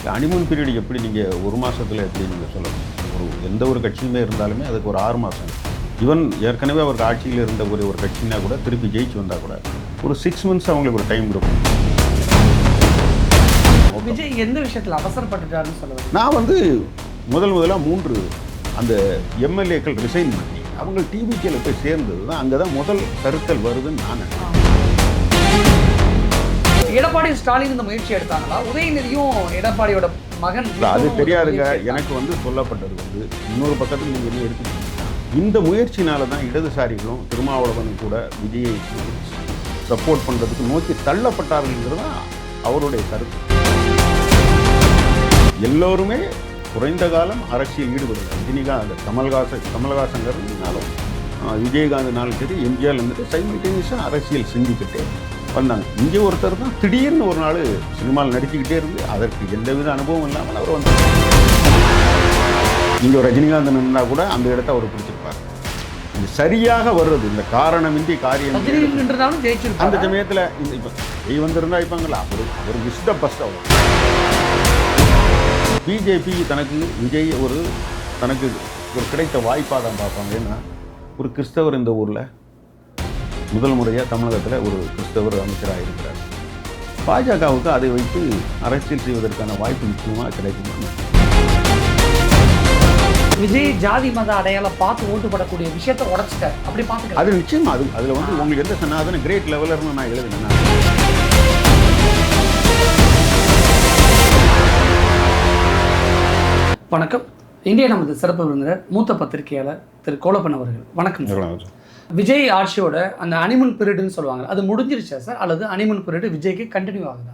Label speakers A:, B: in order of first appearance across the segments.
A: Honeymoon period எப்படி நீங்கள் ஒரு மாதத்தில் எப்படி நீங்கள் சொல்லணும்? எந்த ஒரு கட்சியுமே இருந்தாலுமே அதுக்கு ஒரு 6 மாதம். ஈவன் ஏற்கனவே அவருக்கு ஆட்சியில் இருந்த ஒரு கட்சினா கூட திருப்பி ஜெயிச்சு வந்தால் கூட ஒரு 6 மந்த்ஸ் அவங்களுக்கு ஒரு டைம் கொடுக்கும்.
B: விஜய் எந்த விஷயத்தில் அவசரப்பட்டுட்டாருன்னு சொல்லுவாங்க.
A: நான் முதலாக 3 அந்த எம்எல்ஏக்கள் ரிசைன் பண்ணி அவங்க டிவிகேல போய் சேர்ந்தது தான் அங்கே தான் முதல் கருத்தல் வருதுன்னு நான் நினைக்கிறேன்.
B: எடப்பாடி ஸ்டாலின் இந்த முயற்சி எடுத்தாங்களா? உதயநிதியும் எடப்பாடியோட மகன்
A: அது தெரியாதுங்க. எனக்கு சொல்லப்பட்டது இன்னொரு பக்கத்தில் நீங்கள் என்ன எடுத்துக்கிட்டீங்க, இந்த முயற்சினால தான் இடதுசாரிகளும் திருமாவளவனும் கூட விஜயை சப்போர்ட் பண்ணுறதுக்கு நோக்கி தள்ளப்பட்டார்கள்ங்கிறது தான் அவருடைய கருத்து. எல்லோருமே குறைந்த காலம் அரசியல் ஈடுபடுகிறார். ரஜினிகாந்த் கமல்ஹாசங்கிறதுனாலும் விஜயகாந்த்னாலும் சரி, எம்ஜிஆர் வந்துட்டு சைமல்டேனியஸாக அரசியல் செஞ்சுக்கிட்டே வந்தாங்க. இங்கே ஒருத்தர் தான் திடீர்னு ஒரு நாள் சினிமாவில் நடிச்சுக்கிட்டே இருந்து அதற்கு எந்தவித அனுபவம் இல்லாமல் அவர் வந்தார். இங்கே ஒரு ரஜினிகாந்த் நின்னா கூட அந்த இடத்த அவர் பிடிச்சிருப்பார். இது சரியாக வர்றது இந்த காரணமின்றி காரியம். அந்த சமயத்தில் இப்போ வந்திருந்தா இருப்பாங்களா, அவர் இஸ் த பெஸ்ட். அவர் பிஜேபி விஜய் தனக்கு ஒரு கிடைத்த வாய்ப்பாக தான் பார்ப்பாங்க. ஏன்னா ஒரு கிறிஸ்தவர் இந்த ஊரில் முதல் முறையாக தமிழகத்தில் ஒரு கிறிஸ்தவர் அமைச்சராக இருக்கிறார். பாஜகவுக்கு அதை வைத்து அரசியல் செய்வதற்கான வாய்ப்பு நிச்சயமாக கிடைக்கும்.
B: விஜய் ஜாதி மத அடையாளம் பார்த்து ஓட்டுப்படக்கூடிய விஷயத்தை உடச்சிட்டார். அப்படி பார்த்து
A: அது நிச்சயமா அதில் உங்களுக்கு எந்த சனாதன கிரேட் லெவலில் இருந்து நான் எழுதுனேன்.
B: வணக்கம். இந்தியா நமது சிறப்பு விருந்தினர் மூத்த பத்திரிகையாளர் திரு கோலப்பன் அவர்கள். வணக்கம். விஜய் ஆட்சியோட அந்த ஹனிமூன் பீரியட்னு சொல்லுவாங்க, அது முடிஞ்சிருச்சா சார், அல்லது ஹனிமூன் பீரியட் விஜய்க்கு கண்டினியூ ஆகுதா?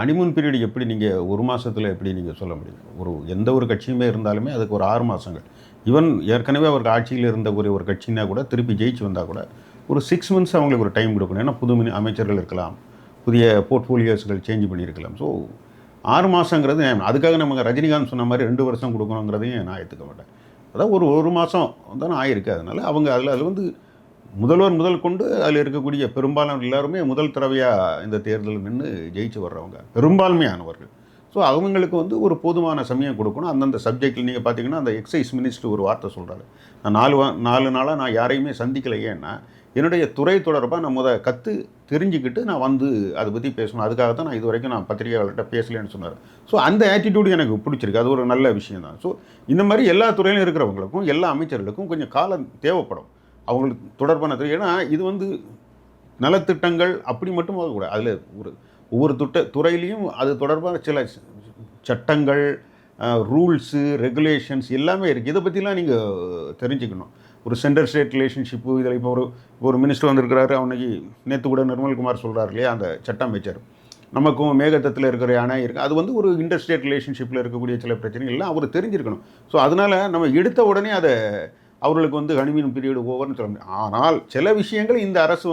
A: ஹனிமூன் பீரியட் எப்படி நீங்கள் ஒரு மாதத்தில் எப்படி நீங்கள் சொல்ல முடியும்? எந்த ஒரு கட்சியுமே இருந்தாலுமே அதுக்கு ஒரு 6 மாதங்கள். ஈவன் ஏற்கனவே அவருக்கு ஆட்சியில் இருந்த ஒரு கட்சினா கூட திருப்பி ஜெயிச்சு வந்தால் கூட ஒரு 6 மந்த்ஸ் அவங்களுக்கு ஒரு டைம் கொடுக்கணும். ஏன்னா புது அமைச்சர்கள் இருக்கலாம், புதிய போர்ட்ஃபோலியோஸ்கள் சேஞ்ச் பண்ணியிருக்கலாம். ஸோ 6 மாதங்கிறது அதுக்காக நமக்கு ரஜினிகாந்த் சொன்ன மாதிரி 2 வருஷம் கொடுக்கணுங்கிறதையும் நான் ஏற்றுக்க மாட்டேன். அதான் ஒரு மாதம் தானே ஆயிருக்கு. அதனால் அவங்க அதில் முதல் கொண்டு அதில் இருக்கக்கூடிய பெரும்பாலான எல்லாருமே முதல் தடவையாக இந்த தேர்தலில் நின்று ஜெயிச்சு வர்றவங்க பெரும்பான்மையானவர்கள். ஸோ அவங்களுக்கு ஒரு போதுமான சமயம் கொடுக்கணும். அந்தந்த சப்ஜெக்டில் நீங்கள் பார்த்தீங்கன்னா அந்த எக்ஸைஸ் மினிஸ்டர் ஒரு வார்த்தை சொல்கிறாரு, நான் 4 நாளாக நான் யாரையுமே சந்திக்கலை. ஏன்னா என்னுடைய துறை தொடர்பாக நான் தெரிஞ்சுக்கிட்டு நான் அதை பற்றி பேசணும். அதுக்காக தான் நான் இது வரைக்கும் நான் பத்திரிகையாளர்கிட்ட பேசலேன்னு சொன்னார். ஸோ அந்த ஆட்டிடியூடு எனக்கு பிடிச்சிருக்கு. அது ஒரு நல்ல விஷயம் தான். ஸோ இந்த மாதிரி எல்லா துறையிலும் இருக்கிறவங்களுக்கும் எல்லா அமைச்சர்களுக்கும் கொஞ்சம் காலம் தேவைப்படும் அவங்களுக்கு தொடர்பான துறை. ஏன்னா இது நலத்திட்டங்கள் அப்படி மட்டும் கூட அதில் ஒவ்வொரு துறையிலையும் அது தொடர்பான சில சட்டங்கள், ரூல்ஸு, ரெகுலேஷன்ஸ் எல்லாமே இருக்குது. இதை பற்றிலாம் நீங்கள் தெரிஞ்சுக்கணும். ஒரு சென்டர் ஸ்டேட் ரிலேஷன்ஷிப்பு இதில் இப்போ ஒரு மினிஸ்டர் வந்திருக்கிறாரு. அவனுக்கு நேற்று கூட நிர்மல்குமார் சொல்கிறார் இல்லையா, அந்த சட்ட அமைச்சர், நமக்கும் மேகத்தத்தில் இருக்கிற அணை இருக்குது. அது ஒரு இன்டர் ஸ்டேட் ரிலேஷன்ஷிப்பில் இருக்கக்கூடிய சில பிரச்சனைகள் எல்லாம் அவர் தெரிஞ்சிருக்கணும். ஸோ அதனால் நம்ம எடுத்த உடனே அதை அவர்களுக்கு ஹனிமூன் பீரியடு ஓவர்னு சொல்ல முடியும். ஆனால் சில விஷயங்கள் இந்த அரசு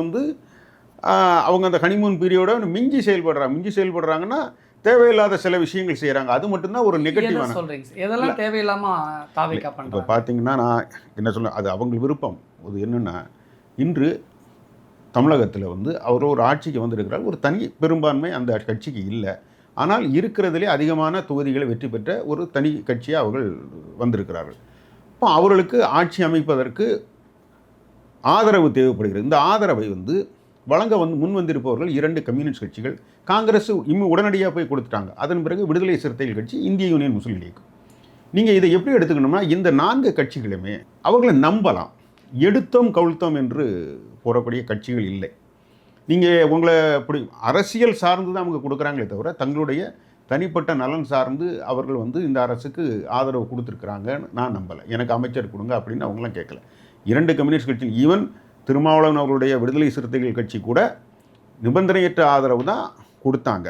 A: அவங்க அந்த ஹனிமூன் பீரியடை மிஞ்சி செயல்படுறாங்கன்னா தேவையில்லாத சில விஷயங்கள் செய்கிறாங்க. அது மட்டும்தான் ஒரு நெகட்டிவான
B: இதெல்லாம் தேவையில்லாமல்
A: இப்போ பார்த்தீங்கன்னா நான் என்ன சொல்ல, அது அவங்க விருப்பம். அது என்னென்னா, இன்று தமிழகத்தில் அவர் ஒரு ஆட்சிக்கு வந்திருக்கிறார். ஒரு தனி பெரும்பான்மை அந்த கட்சிக்கு இல்லை. ஆனால் இருக்கிறதுலே அதிகமான தொகுதிகளை வெற்றி பெற்ற ஒரு தனி கட்சியாக அவர்கள் வந்திருக்கிறார்கள். இப்போ அவர்களுக்கு ஆட்சி அமைப்பதற்கு ஆதரவு தேவைப்படுகிறது. இந்த ஆதரவை வழங்க முன் வந்திருப்பவர்கள் 2 கம்யூனிஸ்ட் கட்சிகள். காங்கிரஸ் உடனடியாக போய் கொடுத்துட்டாங்க. அதன் பிறகு விடுதலை சிறுத்தைகள் கட்சி, இந்திய யூனியன் முஸ்லீம் லீக். நீங்கள் இதை எப்படி எடுத்துக்கணும்னா, இந்த 4 கட்சிகளுமே அவர்களை நம்பலாம். எடுத்தோம் கவிழ்த்தோம் என்று போடக்கூடிய கட்சிகள் இல்லை. நீங்கள் உங்களை அரசியல் சார்ந்து தான் அவங்க கொடுக்குறாங்களே தவிர தங்களுடைய தனிப்பட்ட நலன் சார்ந்து அவர்கள் இந்த அரசுக்கு ஆதரவு கொடுத்துருக்குறாங்கன்னு நான் நம்பலை. எனக்கு அமைச்சர் கொடுங்க அப்படின்னு அவங்களாம் கேட்கல. 2 கம்யூனிஸ்ட் கட்சி, ஈவன் திருமாவளவன் அவர்களுடைய விடுதலை சிறுத்தைகள் கட்சி கூட நிபந்தனையற்ற ஆதரவு தான் கொடுத்தாங்க.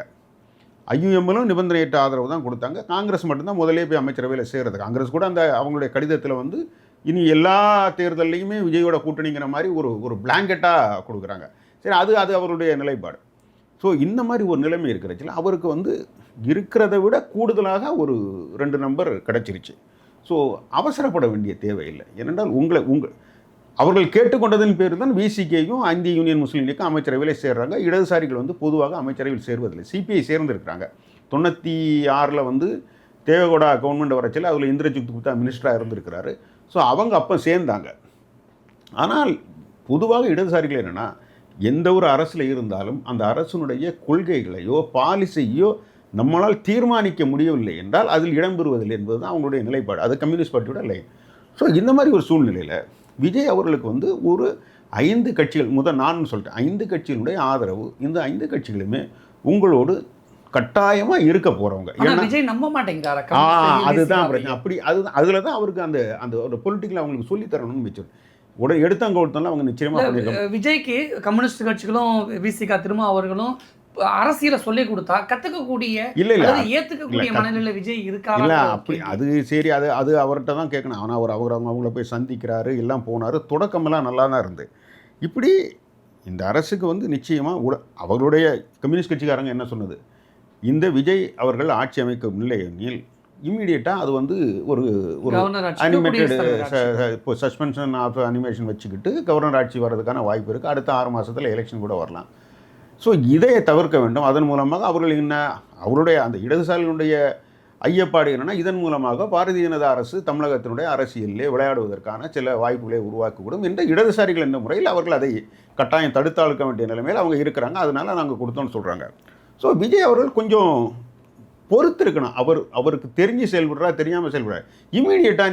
A: ஐயுஎம்எலும் நிபந்தனையற்ற ஆதரவு தான் கொடுத்தாங்க. காங்கிரஸ் மட்டும்தான் முதலே போய் அமைச்சரவையில் சேர்றது. காங்கிரஸ் கூட அந்த அவங்களுடைய கடிதத்தில் இனி எல்லா தேர்தல்லையுமே விஜயோட கூட்டணிங்கிற மாதிரி ஒரு பிளாங்கெட்டாக கொடுக்குறாங்க. சரி, அது அவருடைய நிலைப்பாடு. ஸோ இந்த மாதிரி ஒரு நிலைமை இருக்கிறச்சில அவருக்கு இருக்கிறத விட கூடுதலாக ஒரு 2 நம்பர் கிடச்சிருச்சு. ஸோ அவசரப்பட வேண்டிய தேவையில்லை. ஏனென்றால் அவர்கள் கேட்டுக்கொண்டதன் பேர் தான் விசிகேயும் இந்திய யூனியன் முஸ்லீம் லீக்கும் அமைச்சரவையில் சேர்றாங்க. இடதுசாரிகள் வந்து பொதுவாக அமைச்சரவையில் சேர்வதில்லை. சிபிஐ சேர்ந்துருக்கிறாங்க. 96 வந்து தேவகவுடா கவர்மெண்ட் வரச்சில் அதில் இந்திரஜித் குப்தா மினிஸ்டராக இருந்திருக்கிறாரு. ஸோ அவங்க அப்போ சேர்ந்தாங்க. ஆனால் பொதுவாக இடதுசாரிகள் என்னென்னா, எந்த ஒரு அரசில் இருந்தாலும் அந்த அரசினுடைய கொள்கைகளையோ பாலிசியோ நம்மளால் தீர்மானிக்க முடியவில்லை என்றால் அதில் இடம்பெறுவதில்லை என்பது தான் அவங்களுடைய நிலைப்பாடு. அது கம்யூனிஸ்ட் பார்ட்டியோட லைன். ஸோ இந்த மாதிரி ஒரு சூழ்நிலையில் விஜய் அவர்களுக்கு வந்து ஒரு 5 கட்சிகள், நான் சொல்லிட்டேன் 5 கட்சிகளுடைய ஆதரவு. இந்த 5 கட்சிகளுமே உங்களோடு கட்டாயமாக இருக்க போகிறவங்க.
B: ஏன்னா விஜய் நம்ப மாட்டேங்கிறாரா?
A: அதுதான் பிரச்சனை. அப்படி அதுதான் அதில் தான் அவருக்கு அந்த அந்த ஒரு பொலிட்டிக்கல் அவங்களுக்கு சொல்லித்தரணும்னு வச்சு உடனே எடுத்தாங்க கொடுத்தாலும் அவங்க நிச்சயமாக பண்ணியிருக்காங்க.
B: விஜய்க்கு கம்யூனிஸ்ட் கட்சிகளும் விசிகா திரும்ப அவர்களும் அரசியலை சொல்லி கொடுத்தா கத்துக்கக்கூடிய ஏத்துக்கக்கூடிய மனநிலையில் விஜய் இருக்கா?
A: இல்லை அப்படி அது சரி, அது அவர்கிட்ட தான் கேட்கணும். ஆனால் அவர் அவங்கள போய் சந்திக்கிறாரு, எல்லாம் போனார், தொடக்கமெல்லாம் நல்லா தான் இருந்து. இப்படி இந்த அரசுக்கு வந்து நிச்சயமாக அவர்களுடைய கம்யூனிஸ்ட் கட்சிக்காரங்க என்ன சொன்னது, இந்த விஜய் அவர்கள் ஆட்சி அமைக்கவில்லை எனில் இம்மீடியட்டாக அது வந்து ஒரு அனிமேட்டட் இப்போ சஸ்பென்ஷன் ஆஃப் அனிமேஷன் வச்சுக்கிட்டு கவர்னர் ஆட்சி வர்றதுக்கான வாய்ப்பு இருக்குது. அடுத்த 6 மாதத்தில் எலெக்ஷன் கூட வரலாம். ஸோ இதை தவிர்க்க வேண்டும். அதன் மூலமாக அவர்கள் என்ன அவருடைய அந்த இடதுசாரிகளுடைய ஐயப்பாடு என்னென்னா, இதன் மூலமாக பாரதிய ஜனதா அரசு தமிழகத்தினுடைய அரசியலிலே விளையாடுவதற்கான சில வாய்ப்புகளை உருவாக்கக்கூடும் என்ற இடதுசாரிகள் என்ற முறையில் அவர்கள் அதை கட்டாயம் தடுத்தாளுக்க வேண்டிய நிலைமையில் அவங்க இருக்கிறாங்க. அதனால் நாங்கள் கொடுத்தோன்னு சொல்கிறாங்க. ஸோ விஜய் அவர்கள் கொஞ்சம் பொறுத்திருக்கணும். அவருக்கு தெரிஞ்சு செயல்படுறா தெரியாமல் செயல்படுறாரு. இம்மீடியட்டாக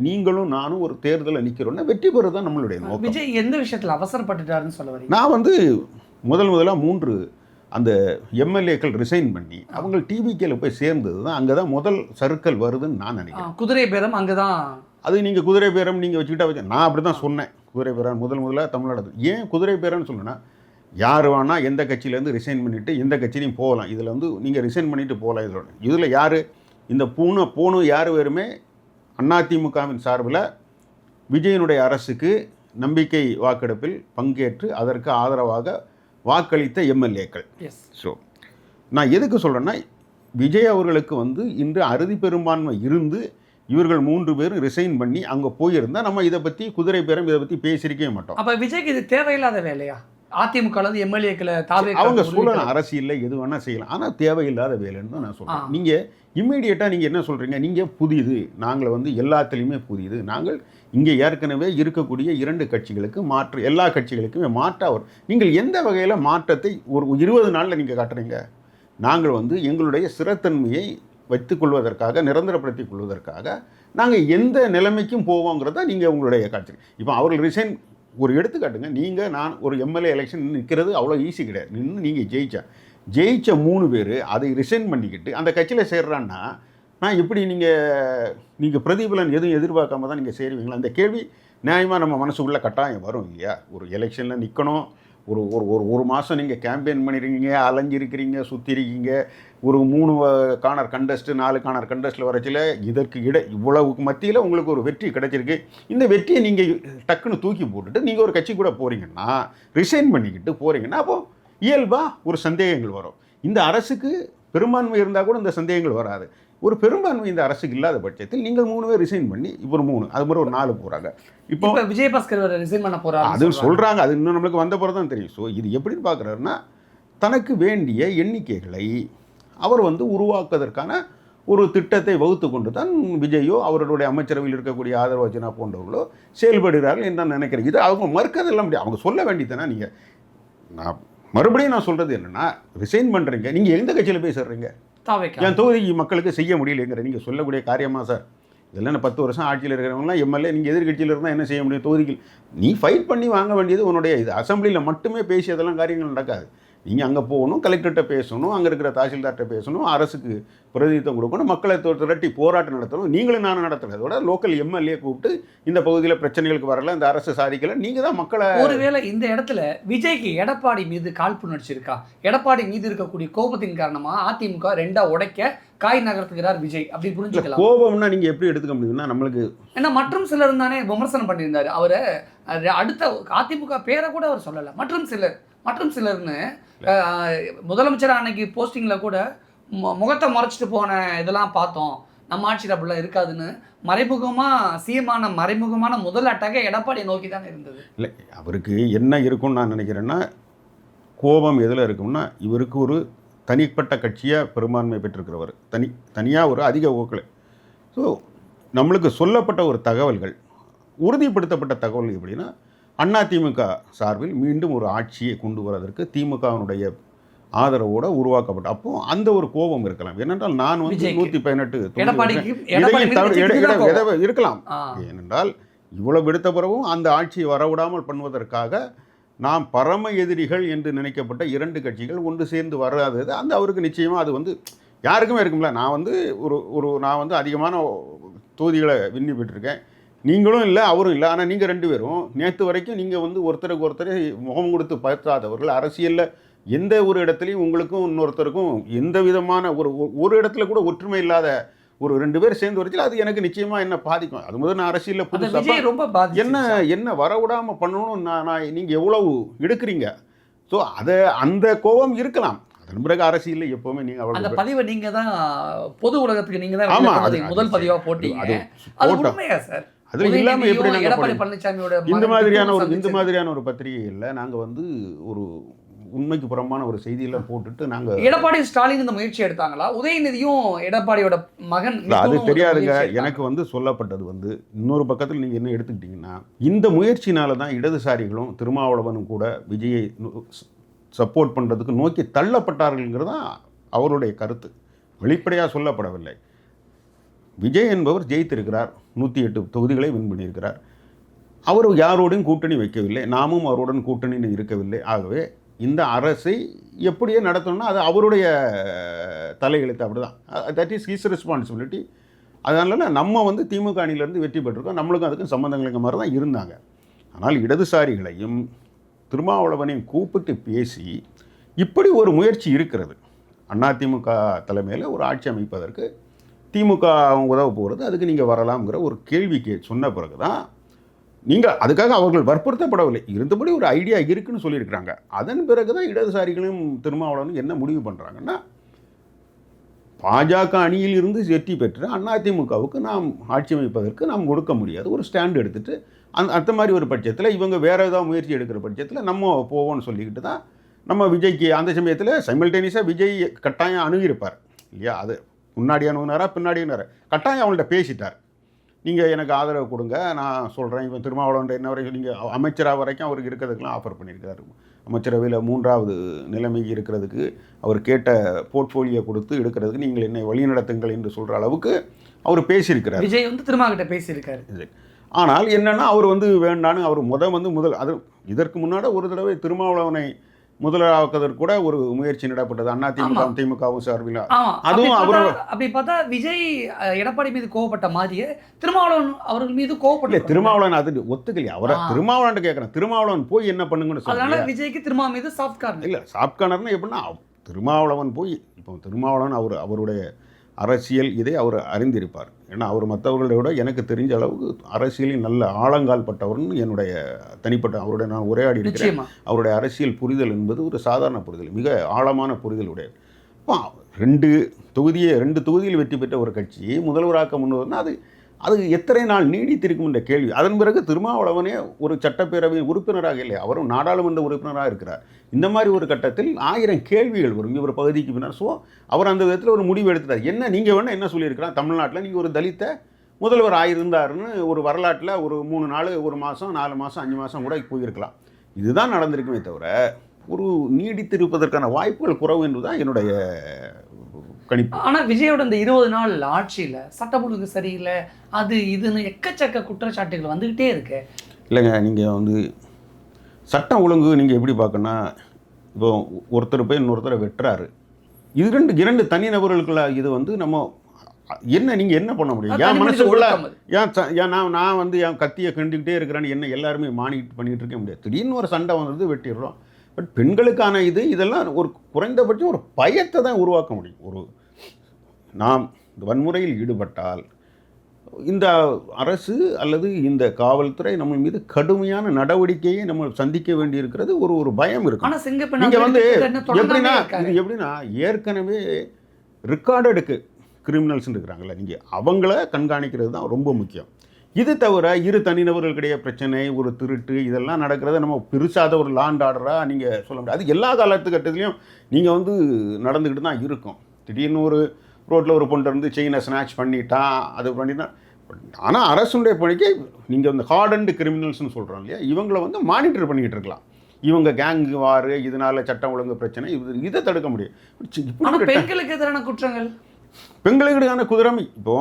A: நீங்களும் நானும் ஒரு தேர்தலில் நிற்கிறோன்னா வெற்றி பெறுறது தான் நம்மளுடைய நோக்கம்.
B: விஜய் எந்த விஷயத்தில் அவசரப்பட்டுட்டாருன்னு சொல்ல வரீங்க?
A: நான் வந்து முதலாக 3 அந்த எம்எல்ஏக்கள் ரிசைன் பண்ணி அவங்க டிவிகேல போய் சேர்ந்தது தான். அங்கே தான் முதல் சர்க்கிள் வருதுன்னு நான் நினைக்கிறேன்.
B: குதிரை பேரம் அங்கே தான்.
A: அது நீங்கள் குதிரை பேரம் நீங்கள் வச்சுக்கிட்டா நான் அப்படி தான் சொன்னேன். குதிரை பேரம் முதலாக தமிழ்நாடு. ஏன் குதிரை பேரம்னு சொன்னேன்னா, யார் வேணால் எந்த கட்சியிலேருந்து ரிசைன் பண்ணிவிட்டு எந்த கட்சியிலையும் போகலாம். இதில் வந்து நீங்கள் ரிசைன் பண்ணிவிட்டு போகலாம். இதில் யார் இந்த பூணும் யார் வேறுமே அதிமுகவின் சார்பில் விஜயனுடைய அரசுக்கு நம்பிக்கை வாக்கெடுப்பில் பங்கேற்று அதற்கு ஆதரவாக வாக்களித்த எம்எல்ஏக்கள். ஸோ நான் எதுக்கு சொல்கிறேன்னா, விஜய் அவர்களுக்கு வந்து இன்று அறுதி பெரும்பான்மை இருந்து இவர்கள் 3 பேரும் ரிசைன் பண்ணி அங்கே போயிருந்தால் நம்ம இதை பற்றி குதிரை பேரம் இதை பற்றி பேசியிருக்கவே மாட்டோம்.
B: அப்போ விஜய்க்கு இது தேவையில்லாத வேலையா? அதிமுகலேருந்து எம்எல்ஏக்களை
A: அவங்க சூழல் அரசியலில் எது வேணால் செய்யலாம், ஆனால் தேவையில்லாத வேலைன்னு தான் நான் சொல்கிறேன். நீங்கள் இம்மீடியட்டாக நீங்கள் என்ன சொல்கிறீங்க, நீங்கள் புதிது, நாங்கள் வந்து எல்லாத்துலேயுமே புதிது, நாங்கள் இங்கே ஏற்கனவே இருக்கக்கூடிய 2 கட்சிகளுக்கு மாற்று, எல்லா கட்சிகளுக்குமே மாற்றாக நீங்கள் எந்த வகையில் மாற்றத்தை ஒரு 20 நாளில் நீங்கள் காட்டுறீங்க? நாங்கள் வந்து எங்களுடைய ஸ்திரத்தன்மையை வைத்துக்கொள்வதற்காக, நிரந்தரப்படுத்திக் கொள்வதற்காக நாங்கள் எந்த நிலைமைக்கும் போவோங்கிறத நீங்கள் உங்களுடைய காட்சி. இப்போ அவர்கள் ரிசைன் ஒரு எடுத்துக்காட்டுங்க. நான் ஒரு எம்எல்ஏ எலெக்ஷன் நிற்கிறது அவ்வளோ ஈஸி கிடையாது. நீங்கள் ஜெயிச்ச 3 பேர் அதை ரிசைன் பண்ணிக்கிட்டு அந்த கட்சியில் சேர்றான்னா நான் எப்படி நீங்கள் பிரதிபலன் எதுவும் எதிர்பார்க்காம தான் நீங்கள் சேருவீங்களா? அந்த கேள்வி நியாயமாக நம்ம மனசுக்குள்ளே கட்டாயம் வரும் இல்லையா? ஒரு எலெக்ஷனில் நிற்கணும், ஒரு மாதம் நீங்கள் கேம்பெயின் பண்ணியிருக்கீங்க, அலைஞ்சிருக்கிறீங்க, சுற்றிருக்கீங்க, ஒரு 3 கார்னர் கண்டஸ்ட்டு 4 கார்னர் கண்டஸ்ட்டில் வரச்சில் இதற்கு இவ்வளவுக்கு மத்தியில் உங்களுக்கு ஒரு வெற்றி கிடைச்சிருக்கு. இந்த வெற்றியை நீங்கள் டக்குன்னு தூக்கி போட்டுட்டு நீங்கள் ஒரு கட்சி கூட போகிறீங்கன்னா, ரிசைன் பண்ணிக்கிட்டு போகிறீங்கன்னா, அப்போது இயல்பாக ஒரு சந்தேகங்கள் வரும். இந்த அரசுக்கு பெரும்பான்மை இருந்தால் கூட இந்த சந்தேகங்கள் வராது. ஒரு பெரும்பான்மை இந்த அரசுக்கு இல்லாத பட்சத்தில் நீங்கள் 3 பேர் ரிசைன் பண்ணி இப்போ ஒரு 3 அது மாதிரி ஒரு 4 போகிறாங்க. இப்போ
B: விஜயபாஸ்கர் ரிசைன் பண்ண போகிறாங்க,
A: அது சொல்கிறாங்க. அது இன்னும் நம்மளுக்கு வந்த பிறகு தான் தெரியும். ஸோ இது எப்படின்னு பார்க்குறாருன்னா, தனக்கு வேண்டிய எண்ணிக்கைகளை அவர் வந்து உருவாக்குவதற்கான ஒரு திட்டத்தை வகுத்து கொண்டு தான் விஜயோ அவர்களுடைய அமைச்சரவையில் இருக்கக்கூடிய ஆதரவாஜனா போன்றவர்களோ செயல்படுகிறார்கள் என்று நான் நினைக்கிறேன். இது அவங்க மறுக்கிறதெல்லாம் முடியாது. அவங்க சொல்ல வேண்டியதானே. நான் மறுபடியும் சொல்கிறது என்னென்னா, ரிசைன் பண்ணுறீங்க, நீங்கள் எந்த கட்சியில் போய் சேர்றீங்க? என் தொகுதி மக்களுக்கு செய்ய முடியலைங்கிற நீங்கள் சொல்லக்கூடிய காரியமா சார்? இதெல்லாம் 10 வருஷம் ஆட்சியில் இருக்கிறவங்களாம் எம்எல்ஏ, நீங்கள் எதிர்கட்சியில் இருந்தால் என்ன செய்ய முடியும்? தொகுதிக்கு நீ ஃபைட் பண்ணி வாங்க வேண்டியது உன்னுடைய இது. அசம்பிளியில் மட்டுமே பேசி அதெல்லாம் காரியங்கள் நடக்காது. நீங்கள் அங்கே போகணும், கலெக்டர்கிட்ட பேசணும், அங்கே இருக்கிற தாசில்தார்கிட்ட பேசணும், அரசுக்கு பிரதிநிதித்துவம் கொடுக்கணும், மக்களை திரட்டி போராட்டம் நடத்தணும். நீங்களும் நானும் நடத்துறதோட லோக்கல் எம்எல்ஏ கூப்பிட்டு இந்த பகுதியில் பிரச்சனைகளுக்கு வரல, இந்த அரசு சாதிக்கல, நீங்கள் தான் மக்களை.
B: ஒருவேளை இந்த இடத்துல விஜய்க்கு எடப்பாடி மீது காழ்ப்புணர்ச்சி இருக்கா? எடப்பாடி மீது இருக்கக்கூடிய கோபத்தின் காரணமாக அதிமுக 2ஆ உடைக்க காய் நகர்த்துகிறார் விஜய், அப்படி புரிஞ்சுக்கலாம்.
A: கோபம்னா நீங்கள் எப்படி எடுத்துக்க முடியும்னா, நம்மளுக்கு
B: ஏன்னா மற்றும் சிலர் தானே விமர்சனம் பண்ணியிருந்தாரு அவரை. அடுத்த அதிமுக பேரை கூட அவர் சொல்லலை. மற்றும் சிலர்னு முதலமைச்சர் அன்னைக்கு போஸ்டிங்கில் கூட முகத்தை மறைச்சிட்டு போன இதெல்லாம் பார்த்தோம். நம்ம ஆட்சியில் அப்படிலாம் இருக்காதுன்னு மறைமுகமாக சீமான மறைமுகமான முதல் அட்டாக எடப்பாடியை நோக்கி தானே இருந்தது.
A: இல்லை, அவருக்கு என்ன இருக்கும்னு நான் நினைக்கிறேன்னா, கோபம் எதில் இருக்கும்னா, இவருக்கு ஒரு தனிப்பட்ட கட்சியாக பெரும்பான்மை பெற்றிருக்கிறவர், தனியாக ஒரு அதிக ஓக்களை. ஸோ நம்மளுக்கு சொல்லப்பட்ட ஒரு தகவல்கள், உறுதிப்படுத்தப்பட்ட தகவல் எப்படின்னா, அதிமுக சார்பில் மீண்டும் ஒரு ஆட்சியை கொண்டு வருவதற்கு திமுகவினுடைய ஆதரவோடு உருவாக்கப்பட்ட அப்போ அந்த ஒரு கோபம் இருக்கலாம். ஏனென்றால் நான் வந்து 117 இருக்கலாம். ஏனென்றால் இவ்வளவு எடுத்த பிறகும் அந்த ஆட்சியை வரவிடாமல் பண்ணுவதற்காக நாம் பரம எதிரிகள் என்று நினைக்கப்பட்ட 2 கட்சிகள் ஒன்று சேர்ந்து வராதது அந்த அவருக்கு நிச்சயமாக அது வந்து யாருக்குமே இருக்கும்ல. நான் வந்து நான் வந்து அதிகமான தொகுதிகளை விண்ணி பெற்றிருக்கேன், நீங்களும் இல்லை அவரும் இல்லை. ஆனால் நீங்கள் 2 பேரும் நேற்று வரைக்கும் நீங்கள் வந்து ஒருத்தருக்கு ஒருத்தர் முகம் கொடுத்து பார்த்தாதவர்கள். அரசியலில் எந்த ஒரு இடத்துலையும் உங்களுக்கும் இன்னொருத்தருக்கும் எந்த விதமான ஒரு இடத்துல கூட ஒற்றுமை இல்லாத ஒரு 2 பேர் சேர்ந்து வரைக்கும் அது எனக்கு நிச்சயமாக என்ன பாதிக்கும். அது முதல் நான் அரசியலில் புதுசாக என்ன வரவிடாமல் பண்ணணும் நான் நீங்கள் எவ்வளவு எடுக்கிறீங்க. ஸோ அந்த கோபம் இருக்கலாம். அதன் பிறகு அரசியலில் எப்போவுமே நீங்கள்
B: அந்த பதிவை நீங்கள் தான் பொது உலகத்துக்கு நீங்கள் தான் முதல் பதிவாக போட்டீங்க. அது உண்மையா சார்?
A: அதில் இல்லாமல் எப்படி
B: எடப்பாடி பழனிசாமியோட
A: இந்த மாதிரியான ஒரு பத்திரிகையில் நாங்கள் வந்து ஒரு உண்மைக்கு புறமான ஒரு செய்தியெல்லாம் போட்டுட்டு நாங்கள்
B: எடப்பாடி ஸ்டாலின் இந்த முயற்சி எடுத்தாங்களா? உதயநிதியும் எடப்பாடியோட மகன்
A: அது தெரியாதுங்க. எனக்கு வந்து சொல்லப்பட்டது வந்து இன்னொரு பக்கத்தில் நீங்கள் என்ன எடுத்துக்கிட்டிங்கன்னா, இந்த முயற்சினால தான் இடதுசாரிகளும் திருமாவளவனும் கூட விஜயை சப்போர்ட் பண்ணுறதுக்கு நோக்கி தள்ளப்பட்டார்கள்ங்கிறது தான் அவருடைய கருத்து. வெளிப்படையாக சொல்லப்படவில்லை. விஜய் என்பவர் ஜெயித்திருக்கிறார், 108 தொகுதிகளை வின் பண்ணியிருக்கிறார். அவர் யாரோடையும் கூட்டணி வைக்கவில்லை, நாமும் அவருடன் கூட்டணின்னு இருக்கவில்லை. ஆகவே இந்த அரசை எப்படியே நடத்தணும்னா அது அவருடைய தலையெழுத்து. அப்படி தான், தட் இஸ் ஹிஸ் ரெஸ்பான்சிபிலிட்டி. அதனால நம்ம வந்து திமுக அணியிலேருந்து வெற்றி பெற்றிருக்கோம், நம்மளுக்கும் அதுக்கும் சம்மந்தங்கள் மாதிரி தான் இருந்தாங்க. ஆனால் இடதுசாரிகளையும் திருமாவளவனையும் கூப்பிட்டு பேசி இப்படி ஒரு முயற்சி இருக்கிறது. அதிமுக தலைமையில் ஒரு ஆட்சி அமைப்பதற்கு திமுக உதவ போகிறது, அதுக்கு நீங்கள் வரலாம்ங்கிற ஒரு கேள்விக்கு சொன்ன பிறகு தான் நீங்கள் அதுக்காக அவர்கள் வற்புறுத்தப்படவில்லை, இருந்தபடி ஒரு ஐடியா இருக்குன்னு சொல்லியிருக்கிறாங்க. அதன் பிறகு தான் இடதுசாரிகளும் திருமாவளவனும் என்ன முடிவு பண்ணுறாங்கன்னா, பாஜக அணியில் இருந்து வெற்றி பெற்று அதிமுகவுக்கு நாம் ஆட்சி அமைப்பதற்கு நாம் கொடுக்க முடியாது ஒரு ஸ்டாண்ட் எடுத்துகிட்டு அந்த மாதிரி ஒரு பட்சத்தில் இவங்க வேறு ஏதாவது முயற்சி எடுக்கிற பட்சத்தில் நம்ம போவோம்னு சொல்லிக்கிட்டு தான் நம்ம விஜய்க்கு அந்த சமயத்தில் சைமல்டேனியஸாக விஜய் கட்டாயம் அணுகியிருப்பார் இல்லையா. அது முன்னாடி அணுகுனாரா பின்னாடி கட்டாயம் அவங்கள்ட்ட பேசிட்டார், நீங்கள் எனக்கு ஆதரவு கொடுங்க நான் சொல்கிறேன். இப்போ திருமாவளவன் என்ன வரைக்கும் நீங்கள் அமைச்சராக வரைக்கும் அவருக்கு இருக்கிறதுக்கெலாம் ஆஃபர் பண்ணியிருக்காரு. அமைச்சரவையில் 3வது நிலைமை இருக்கிறதுக்கு அவர் கேட்ட போர்ட்ஃபோலியோ கொடுத்து எடுக்கிறதுக்கு நீங்கள் என்னை வழிநடத்துங்கள் என்று சொல்கிற அளவுக்கு அவர் பேசியிருக்கிறார்.
B: விஜய் வந்து திருமாவகிட்ட பேசியிருக்காரு.
A: ஆனால் என்னென்னா அவர் வந்து வேண்டான்னு அவர் முதல் அது இதற்கு முன்னாடி ஒரு தடவை திருமாவளவனை முதலாக்குவதற்கு கூட ஒரு முயற்சி நடப்பட்டது அதிமுக திமுகவும் சார்பில். அதுவும் அவர்
B: அப்படி பார்த்தா விஜய் எடப்பாடி மீது கோவப்பட்ட மாதிரியே திருமாவளவன் அவர்கள் மீது கோவப்படல.
A: திருமாவளவன் அது ஒத்துக்கலையா? அவரை திருமாவளவன் கேட்குறேன், திருமாவளவன் போய் என்ன பண்ணுங்கன்னு சொல்லி.
B: அதனால விஜய்க்கு திருமாவளவன் மீது சாஃப்ட் கார்னர்
A: இல்லை. சாஃப்ட் கார்னர்னா எப்படின்னா, திருமாவளவன் போய் இப்போ திருமாவளவன் அவருடைய அரசியல் இதை அவர் அறிந்திருப்பார். ஏன்னா அவர் மற்றவர்களை விட எனக்கு தெரிஞ்ச அளவுக்கு அரசியலில் நல்ல ஆழங்கால் பட்டவர்னு என்னுடைய தனிப்பட்ட அவருடைய நான் உரையாடி இருக்கிறேன். அவருடைய அரசியல் புரிதல் என்பது ஒரு சாதாரண புரிதல், மிக ஆழமான புரிதல் உடைய. 2 தொகுதியில் வெற்றி பெற்ற ஒரு கட்சியை முதல்வராக்க முன்வதுன்னா அது எத்தனை நாள் நீடித்திருக்கும் என்ற கேள்வி. அதன் பிறகு திருமாவளவனே ஒரு சட்டப்பேரவை உறுப்பினராக இல்லை, அவரும் நாடாளுமன்ற உறுப்பினராக இருக்கிறார். இந்த மாதிரி ஒரு கட்டத்தில் 1000 கேள்விகள் வரும் இவர் பகுதிக்கு பின்னர். ஸோ அவர் அந்த விதத்தில் ஒரு முடிவு எடுத்துட்டார். என்ன நீங்கள் வேணால் என்ன சொல்லியிருக்கிறார், தமிழ்நாட்டில் நீங்கள் ஒரு தலித்த முதல்வர் ஆகியிருந்தாருன்னு ஒரு வரலாற்றில் ஒரு 3 நாள் 1 மாதம் 4 மாதம் 5 மாதம் கூட போயிருக்கலாம். இதுதான் நடந்திருக்குமே தவிர ஒரு நீடித்திருப்பதற்கான வாய்ப்புகள் குறைவு என்று தான் என்னுடைய கணிப்பு.
B: ஆனால் விஜயோட இந்த 20 நாள் ஆட்சியில் சட்டம் ஒழுங்கு சரியில்லை, அது இதுன்னு எக்கச்சக்க குற்றச்சாட்டுகள் வந்துக்கிட்டே இருக்கு.
A: இல்லைங்க, நீங்கள் வந்து சட்டம் ஒழுங்கு நீங்கள் எப்படி பார்க்கணுன்னா, இப்போ ஒருத்தர் போய் இன்னொருத்தரை வெட்டுறாரு, இது 2 தனிநபர்களுக்குள்ள இது வந்து நம்ம நீங்கள் என்ன பண்ண முடியும்? என் மனசுக்குள்ள நான் வந்து என் கத்தியை கண்டுக்கிட்டே இருக்கிறேன்னு என்ன எல்லாருமே மானிட்டு பண்ணிகிட்டு இருக்க முடியாது. திடீர்னு ஒரு சண்டை வந்து வெட்டிடுறோம். பட் பெண்களுக்கான இதெல்லாம் ஒரு குறைந்தபட்சம் ஒரு பயத்தை தான் உருவாக்க முடியும். நாம் வன்முறையில் ஈடுபட்டால் இந்த அரசு அல்லது இந்த காவல்துறை நம்ம மீது கடுமையான நடவடிக்கையை நம்ம சந்திக்க வேண்டியிருக்கிறது. ஒரு பயம் இருக்கு. நீங்கள் வந்து எப்படின்னா ஏற்கனவே ரெக்கார்டடுக்கு கிரிமினல்ஸ்னு இருக்கிறாங்கல்ல, நீங்கள் அவங்கள கண்காணிக்கிறது தான் ரொம்ப முக்கியம். இது தவிர இரு தனிநபர்களுக்கிடையே பிரச்சனை, ஒரு திருட்டு இதெல்லாம் நடக்கிறத நம்ம பெருசாக ஒரு லா அண்ட் ஆர்டராக நீங்கள் சொல்ல முடியாது. அது எல்லா காலத்துக்கட்டத்துலையும் நீங்கள் வந்து நடந்துக்கிட்டு தான் இருக்கும். திடீர்னு ஒரு ரோட்டில் ஒரு பொண்ணு இருந்து செயினை ஸ்நாச் பண்ணிட்டான், அது பண்ணிட்டா. ஆனால் அரசுடைய பணிக்கு நீங்கள் இந்த ஹார்டன்டு கிரிமினல்ஸ்னு சொல்கிறோம் இல்லையா, இவங்களை வந்து மானிட்டர் பண்ணிக்கிட்டு இருக்கலாம். இவங்க கேங் வாரு, இதனால சட்டம் ஒழுங்கு பிரச்சனை, இதை தடுக்க முடியும்.
B: பெண்களுக்கு எதிரான குற்றங்கள்,
A: பெண்களுக்கான குதிரமை இப்போ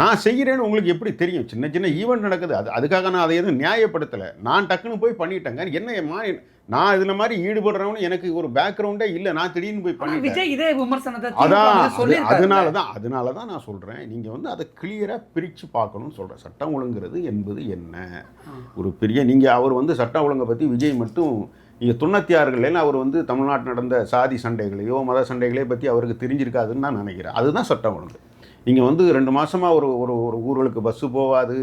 A: நான் செய்கிறேன்னு உங்களுக்கு எப்படி தெரியும்? சின்ன சின்ன ஈவெண்ட் நடக்குது, அதுக்காக நான் அதை எதுவும் நியாயப்படுத்தலை. நான் டக்குன்னு போய் பண்ணிட்டேங்க. என்ன நான் இதில் மாதிரி ஈடுபடுறவனு எனக்கு ஒரு பேக்ரவுண்டே இல்லை, நான் திடீர்னு போய் பண்ணிட்டேன்.
B: இதே விமர்சனத்தை
A: அதனால தான் நான் சொல்கிறேன், நீங்கள் வந்து அதை கிளியராக பிரித்து பார்க்கணும்னு சொல்கிறேன். சட்டம் ஒழுங்குறது என்பது என்ன ஒரு பெரிய நீங்கள் அவர் வந்து சட்டம் ஒழுங்கை பற்றி விஜய் மட்டும் நீங்கள் 96களில் அவர் வந்து தமிழ்நாட்டில் நடந்த சாதி சண்டைகளையோ மத சண்டைகளையோ பற்றி அவருக்கு தெரிஞ்சிருக்காதுன்னு நான் நினைக்கிறேன். அதுதான் சட்டம் ஒழுங்கு. நீங்கள் வந்து 2 மாதமாக ஒரு ஒரு ஒரு ஊர்களுக்கு பஸ்ஸு போகாது,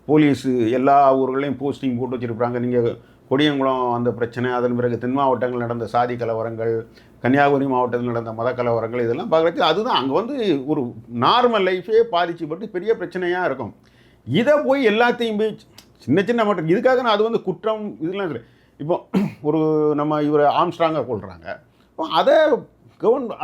A: போலீஸு எல்லா ஊர்களையும் போஸ்டிங் போட்டு வச்சுருப்பாங்க. நீங்கள் கொடியங்குளம் அந்த பிரச்சனை, அதன் பிறகு தென் மாவட்டங்கள் நடந்த சாதி கலவரங்கள், கன்னியாகுமரி மாவட்டத்தில் நடந்த மத கலவரங்கள், இதெல்லாம் பார்க்குறதுக்கு அதுதான் அங்கே வந்து ஒரு நார்மல் லைஃபே பாதிச்சுப்பட்டு பெரிய பிரச்சனையாக இருக்கும். இதை போய் எல்லாத்தையும் போய் சின்ன சின்ன மட்டும் இதுக்காக நான் அது வந்து குற்றம் இதெல்லாம் இல்லை. இப்போ ஒரு நம்ம இவரை ஆம்ஸ்ட்ராங்கை கொள்கிறாங்க, இப்போ அதை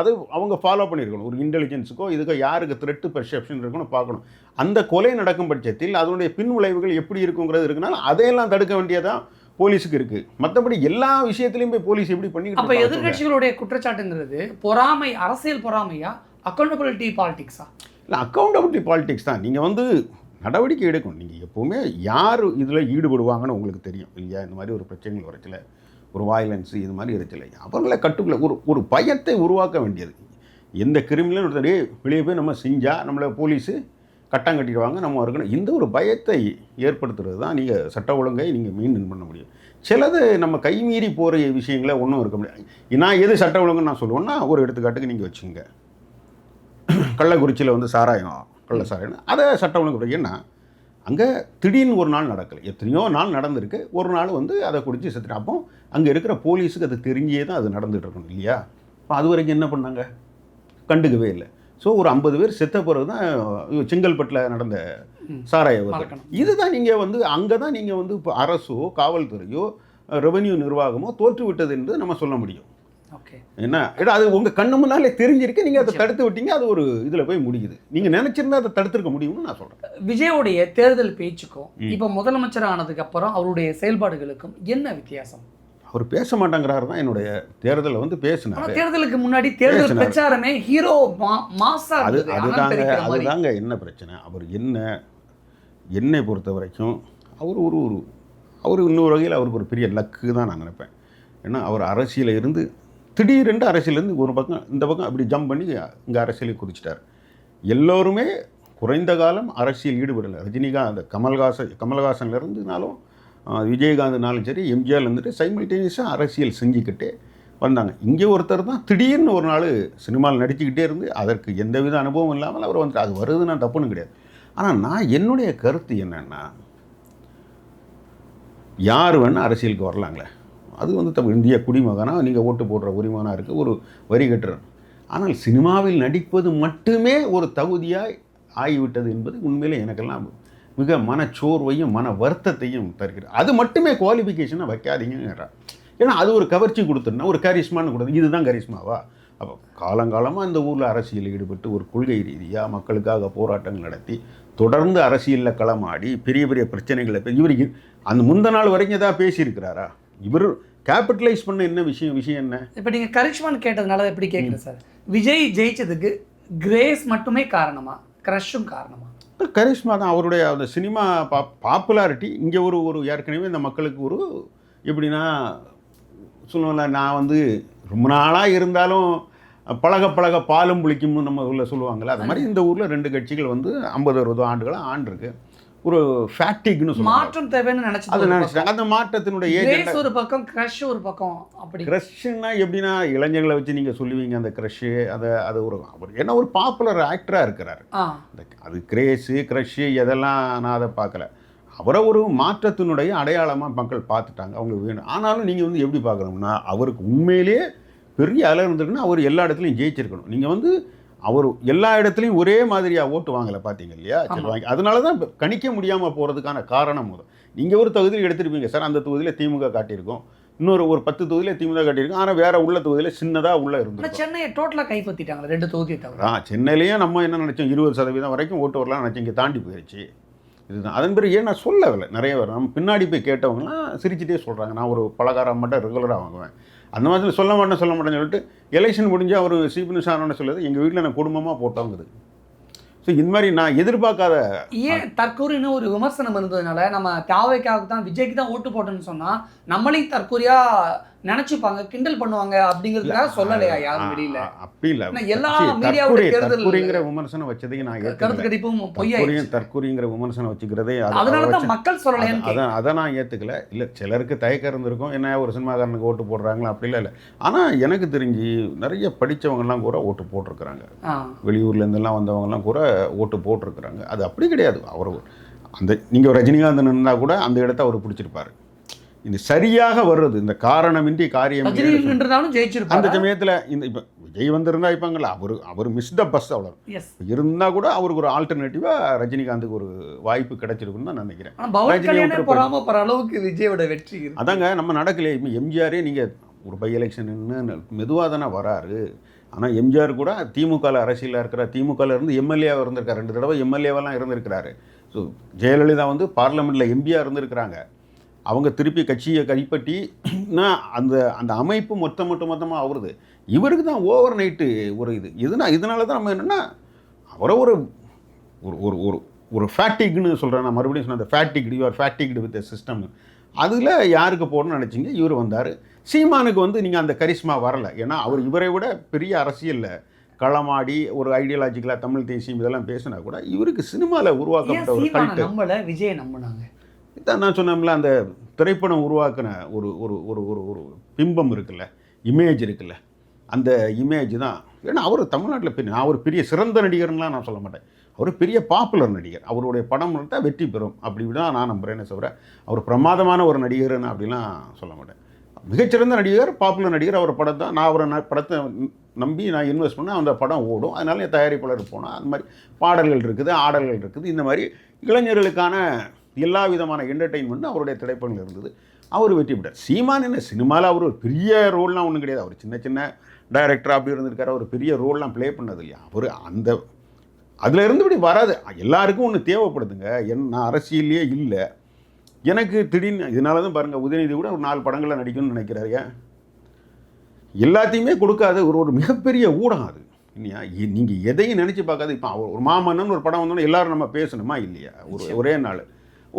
A: அது அவங்க ஃபாலோ பண்ணியிருக்கணும். ஒரு இன்டெலிஜென்ஸுக்கோ இதுக்கோ யாருக்கு த்ரெட்டு பெர்செப்ஷன் இருக்குன்னு பார்க்கணும். அந்த கொலை நடக்கும் பட்சத்தில் அதனுடைய பின் விளைவுகள் எப்படி இருக்குங்கிறது இருக்குனால அதையெல்லாம் தடுக்க வேண்டியதான் போலீஸுக்கு இருக்குது. மற்றபடி எல்லா விஷயத்துலையும் போய் போலீஸ் எப்படி பண்ணி.
B: அப்போ எதிர்கட்சிகளுடைய குற்றச்சாட்டுங்கிறது பொறாமை, அரசியல் பொறாமையா, அக்கௌண்டபிலிட்டி பாலிடிக்ஸா?
A: இல்லை, அக்கௌண்டபிலிட்டி பாலிடிக்ஸ் தான். நீங்கள் வந்து நடவடிக்கை எடுக்கணும். நீங்கள் எப்போவுமே யார் இதில் ஈடுபடுவாங்கன்னு உங்களுக்கு தெரியும் இல்லையா? இந்த மாதிரி ஒரு பிரச்சனைகள் வரச்சில, ஒரு வயலன்ஸு இது மாதிரி இருக்கல, அவங்கள கட்டுக்குள்ள ஒரு பயத்தை உருவாக்க வேண்டியது. எந்த கிரிமினலும் ஒருத்தரே வெளியே போய் நம்ம செஞ்சால் நம்மளை போலீஸு கட்டம் கட்டிடுவாங்க, நம்ம இருக்கணும். இந்த ஒரு பயத்தை ஏற்படுத்துறது தான் நீங்கள் சட்ட ஒழுங்கை நீங்கள் மெயின்டைன் பண்ண முடியும். சிலது நம்ம கைமீறி போகிற விஷயங்கள ஒன்றும் இருக்க முடியாது. நான் எது சட்ட ஒழுங்குன்னு நான் சொல்லுவேன்னா, ஒரு எடுத்துக்காட்டுக்கு நீங்கள் வச்சுங்க, கள்ளக்குறிச்சியில் வந்து சாராயம், கள்ள சாராயம், அதை சட்ட ஒழுங்கு. ஏன்னா அங்கே திடீர்னு ஒரு நாள் நடக்கலை, எத்தனையோ நாள் நடந்திருக்கு. ஒரு நாள் வந்து அதை குடித்து செத்துட்டு, அப்போ அங்கே இருக்கிற போலீஸுக்கு அது தெரிஞ்சே தான் அது நடந்துகிட்டு இருக்கணும் இல்லையா? இப்போ அது வரைக்கும் என்ன பண்ணாங்க? கண்டுக்கவே இல்லை. ஸோ ஒரு 50 பேர் செத்த பிறகு தான் செங்கல்பட்டில் நடந்த சாராய விபத்து. இதுதான் நீங்கள் வந்து அங்கே தான் நீங்கள் வந்து இப்போ அரசோ காவல்துறையோ ரெவென்யூ நிர்வாகமோ தோற்று விட்டது என்று நம்ம சொல்ல முடியும்.
B: ஓகே,
A: என்ன அது உங்கள் கண்ணு முன்னாலே தெரிஞ்சிருக்கு, நீங்கள் அதை தடுத்து விட்டீங்க, அது ஒரு இதில் போய் முடியுது. நீங்கள் நினச்சிருந்தா அதை தடுத்துருக்க முடியும்னு நான் சொல்கிறேன்.
B: விஜயோடைய தேர்தல் பேச்சுக்கும் இப்போ முதலமைச்சர் ஆனதுக்கு அப்புறம் அவருடைய செயல்பாடுகளுக்கும் என்ன வித்தியாசம்?
A: அவர் பேச மாட்டேங்கிறாரு தான் என்னுடைய தேர்தலில் வந்து பேசினார்.
B: தேர்தலுக்கு முன்னாடி தேர்தல் பிரச்சாரமே ஹீரோ மாசா.
A: அதுதாங்க என்ன பிரச்சனை. அவர் என்னை பொறுத்த வரைக்கும் அவர் இன்னொரு வகையில் அவருக்கு ஒரு பெரிய லக்கு தான் நான் நினைப்பேன். ஏன்னா அவர் அரசியலில் இருந்து திடீரென்று அரசியலேருந்து ஒரு பக்கம் இந்த பக்கம் அப்படி ஜம்ப் பண்ணி இங்கே அரசியலை குதிச்சிட்டார். எல்லோருமே குறைந்த காலம் அரசியல் ஈடுபடலை. ரஜினிகாந்த், கமல்ஹாசன்லேருந்துனாலும் விஜயகாந்த்னாலும் சரி, எம்ஜிஆர் இருந்துட்டு சைமல்டேனியஸாக அரசியல் செஞ்சுக்கிட்டே வந்தாங்க. இங்கே ஒருத்தர் தான் திடீர்னு ஒரு நாள் சினிமாவில் நடிச்சுக்கிட்டே இருந்து அதற்கு எந்தவித அனுபவம் இல்லாமல் அவர் வந்து அது வருதுன்னா தப்புன்னு கிடையாது. ஆனால் நான் என்னுடைய கருத்து என்னென்னா, யார் வேணால் அரசியலுக்கு வரலாங்களே, அது வந்து இந்திய குடிமகனாக நீங்கள் ஓட்டு போடுற உரிமகனாக இருக்குது, ஒரு வரி கட்டுறன். ஆனால் சினிமாவில் நடிப்பது மட்டுமே ஒரு தகுதியாக ஆகிவிட்டது என்பது உண்மையிலே எனக்கெல்லாம் மிக மனச்சோர்வையும் மன வருத்தத்தையும் தருகிறது. அது மட்டுமே குவாலிஃபிகேஷனை வைக்காதீங்கிறார். ஏன்னா அது ஒரு கவர்ச்சி கொடுத்துருந்தா, ஒரு கரிஷ்மான்னு கொடுத்து, இதுதான் கரிஷ்மாவா? அப்போ காலங்காலமாக இந்த ஊரில் அரசியலில் ஈடுபட்டு ஒரு கொள்கை ரீதியாக மக்களுக்காக போராட்டங்கள் நடத்தி தொடர்ந்து அரசியலில் களமாடி பெரிய பெரிய பிரச்சனைகளை இவர் அந்த முந்த நாள் வரைக்கும் ஏதாவது பேசியிருக்கிறாரா? இவர் கேபிட்டலைஸ் பண்ண என்ன விஷயம் என்ன? இப்போ நீங்கள்
B: கரிஷ்மான்னு கேட்டதுனால எப்படி கேட்குறேன் சார், விஜய் ஜெயிச்சதுக்கு கிரேஸ் மட்டுமே காரணமா, க்ரஷும் காரணமா?
A: கரிஷ்மா தான். அவருடைய அந்த சினிமா பாப்புலாரிட்டி இங்கே ஒரு ஏற்கனவே இந்த மக்களுக்கு ஒரு எப்படின்னா சொல்லுவோம்ல, நான் வந்து ரொம்ப நாளாக இருந்தாலும் பழக பாலும் புளிக்கும்னு நம்ம ஊரில் சொல்லுவாங்கள்ல, அது மாதிரி இந்த ஊரில் 2 கட்சிகள் வந்து 50-60 ஆண்டுகளாக ஆண்டிருக்கு. ஒரு ஃபேட்டிக்னு சொல்லுவாங்க, மாற்றம் தேவைன்னு நினச்சிட்டாங்க. அந்த மாற்றத்தினுடைய ஏஜெண்டா
B: ஒரு பக்கம், க்ரஷ் ஒரு பக்கம். அப்படி
A: க்ரஷ்னா எப்படின்னா இளைஞர்களை வச்சு நீங்கள் சொல்லுவீங்க அந்த க்ரஷ்ஷு, அது அவர் ஏன்னா ஒரு பாப்புலர் ஆக்டராக இருக்கிறார். அது க்ரஷ்ஷு எதெல்லாம் நான் அதை பார்க்கல. அவரை ஒரு மாற்றத்தினுடைய அடையாளமாக மக்கள் பார்த்துட்டாங்க, அவங்களுக்கு வேணும். ஆனாலும் நீங்கள் வந்து எப்படி பார்க்கணும்னா, அவருக்கு உண்மையிலேயே பெரிய அலை இருந்திருக்குன்னா அவர் எல்லா இடத்துலையும் ஜெயிச்சிருக்கணும். நீங்கள் வந்து அவர் எல்லா இடத்துலையும் ஒரே மாதிரியாக ஓட்டு வாங்கலை பார்த்தீங்க இல்லையா? சரி வாங்கி அதனால தான் கணிக்க முடியாமல் போகிறதுக்கான காரணம் முதல். நீங்கள் ஒரு தொகுதியில் எடுத்துருப்பீங்க சார், அந்த தொகுதியில் திமுக காட்டியிருக்கோம், இன்னொரு ஒரு 10 தொகுதியில் திமுக காட்டியிருக்கோம், ஆனால் வேற உள்ள தொகுதியில் சின்னதாக உள்ள இருந்தது.
B: சென்னையை டோட்டலாக கைப்பற்றிட்டாங்க 2 தொகுதியை தவிர.
A: சென்னையிலேயும் நம்ம என்ன நினச்சோம், 20% வரைக்கும் ஓட்டு வரலாம் நினச்சோம், இங்கே தாண்டி போயிடுச்சு. இதுதான் அதன் பிறகு ஏன் நான் சொல்லவில்லை, நிறைய பேர் நம்ம பின்னாடி போய் கேட்டவங்களாம் சிரிச்சுட்டே சொல்கிறாங்க, நான் ஒரு பலகாரம் மட்டும் ரெகுலராக வாங்குவேன், அந்த மாதிரி சொல்ல மாட்டேன்னு சொல்லிட்டு எலெக்ஷன் முடிஞ்சு அவர் சீஃப் சாரணன்னு சொல்லுது, எங்கள் வீட்டில் நான் குடும்பமாக போட்டோங்குது. ஸோ இந்த மாதிரி நான் எதிர்பார்க்காத
B: ஏன் தற்கூரின்னு ஒரு விமர்சனம் இருந்ததுனால நம்ம தாவேக்காவுக்கு தான் விஜய்க்கு தான் ஓட்டு போட்டோன்னு சொன்னால் நம்மளையும் தற்கூரியாக நினச்சிப்பாங்க, கிண்டல் பண்ணுவாங்க அப்படிங்கிறதுக்காக சொல்லலையா யாரும் வெளியில்?
A: அப்படி இல்லை,
B: எல்லா மீடியாவுடைய
A: தற்கூரிங்கிற விமர்சனம் வச்சதையும் நான்
B: கருத்து கணிப்பும் பொய்யா
A: தற்கூரிங்கிற விமர்சனம் வச்சுக்கிறதே
B: அதனால தான் மக்கள் சொல்லலைன்னு.
A: அதை நான் ஏற்றுக்கல. இல்லை சிலருக்கு தயக்கம் இருந்திருக்கும், என்ன ஒரு சினிமாக்காரனுக்கு ஓட்டு போடுறாங்களா அப்படிலாம் இல்லை. ஆனால் எனக்கு தெரிஞ்சு நிறைய படித்தவங்கலாம் கூட ஓட்டு போட்டிருக்கிறாங்க, வெளியூர்லேருந்துலாம் வந்தவங்கலாம் கூட ஓட்டு போட்டிருக்கிறாங்க. அது அப்படி கிடையாது. அவர் அந்த நீங்கள் ரஜினிகாந்த் இருந்தால் கூட அந்த இடத்த அவர் பிடிச்சிருப்பாரு. இது சரியாக வர்றது இந்த காரணமின்றி காரியம் அந்த சமயத்தில் இந்த இப்போ விஜய் வந்திருந்தா இப்போங்களா அவர் மிஸ் த பஸ் அவ்வளோ இருந்தால் கூட அவருக்கு ஒரு ஆல்டர்னேட்டிவாக ரஜினிகாந்துக்கு ஒரு வாய்ப்பு கிடைச்சிருக்குன்னு தான் நினைக்கிறேன்.
B: அளவுக்கு விஜயோட வெற்றி
A: அதாங்க நம்ம நடக்கலையே. இப்போ எம்ஜிஆரே நீங்கள் ஒரு பை எலெக்ஷன்னு மெதுவாக தானே வராரு. ஆனால் எம்ஜிஆர் கூட திமுகவில் அரசியலாக இருக்கிறார், திமுகவில் இருந்து எம்எல்ஏவாக இருந்திருக்காரு, 2 தடவை எம்எல்ஏவெல்லாம் இருந்திருக்கிறாரு. ஸோ ஜெயலலிதா வந்து பார்லமெண்ட்டில் எம்பியாக இருந்திருக்கிறாங்க. அவங்க திருப்பி கட்சியை கைப்பற்றினா அந்த அந்த அமைப்பு மொத்தமாக அவருது. இவருக்கு தான் ஓவர் நைட்டு ஒரு இதனால தான் நம்ம என்னென்னா அவரை ஒரு ஒரு ஒரு ஒரு ஃபேட்டிக்னு சொல்கிறேன். நான் மறுபடியும் சொன்னேன், அந்த ஃபேட்டிக்டு யூஆர் ஃபேட்டிக்டு வித் சிஸ்டம். அதில் யாருக்கு போடணும்னு நினச்சிங்க, இவர் வந்தார். சீமானுக்கு வந்து நீங்கள் அந்த கரிஸ்மா வரலை. ஏன்னா அவர் இவரை விட பெரிய அரசியலில் களமாடி ஒரு ஐடியாலஜிக்கலாக தமிழ் தேசியம் இதெல்லாம் பேசினா கூட இவருக்கு சினிமாவில் உருவாக்கப்பட்ட ஒரு கல்ட்டு
B: நம்மளை விஜயை நம்பினாங்க.
A: இதான் நான் சொன்னோம்ல, அந்த திரைப்படம் உருவாக்கின ஒரு ஒரு ஒரு ஒரு ஒரு பிம்பம் இருக்குல்ல, இமேஜ் இருக்குல்ல, அந்த இமேஜ் தான். ஏன்னா அவர் தமிழ்நாட்டில் நான் ஒரு பெரிய சிறந்த நடிகர்லாம் நான் சொல்ல மாட்டேன், அவர் பெரிய பாப்புலர் நடிகர். அவருடைய படம் தான் வெற்றி பெறும் அப்படி தான் நான் நம்புகிறேன்னு தவிர அவர் பிரமாதமான ஒரு நடிகர்னு அப்படிலாம் சொல்ல மாட்டேன். மிகச்சிறந்த நடிகர், பாப்புலர் நடிகர். அவர் படம் தான் நான் அவரை படத்தை நம்பி நான் இன்வெஸ்ட் பண்ணேன், அந்த படம் ஓடும். அதனால என் தயாரிப்பாளர் போனால் அந்த மாதிரி பாடல்கள் இருக்குது, ஆடல்கள் இருக்குது. இந்த மாதிரி இளைஞர்களுக்கான எல்லா விதமான என்டர்டெயின்மெண்ட் அவருடைய திரைப்படங்கள் இருந்தது. அவர் வெற்றி பெற்றார். சீமான் என்ன சினிமாவில் அவர் ஒரு பெரிய ரோல்லாம் ஒன்றும் கிடையாது. அவர் சின்ன சின்ன டைரக்டராக அப்படி இருந்திருக்காரு, அவர் பெரிய ரோல்லாம் ப்ளே பண்ணது இல்லையா. அவர் அந்த அதில் இருந்து இப்படி வராது. எல்லாருக்கும் ஒன்று தேவைப்படுதுங்க. நான் அரசியலே இல்லை, எனக்கு திடீர்னு இதனால தான் பாருங்கள், உதயநிதி கூட ஒரு 4 படங்களில் நடிக்கணும்னு நினைக்கிறாரு. எல்லாத்தையுமே கொடுக்காது ஒரு மிகப்பெரிய ஊடகம் அது இல்லையா. நீங்கள் எதையும் நினச்சி பார்க்காது. இப்போ ஒரு மாமன்னன் ஒரு படம் வந்தோன்னா எல்லோரும் நம்ம பேசணுமா இல்லையா? ஒரே நாள்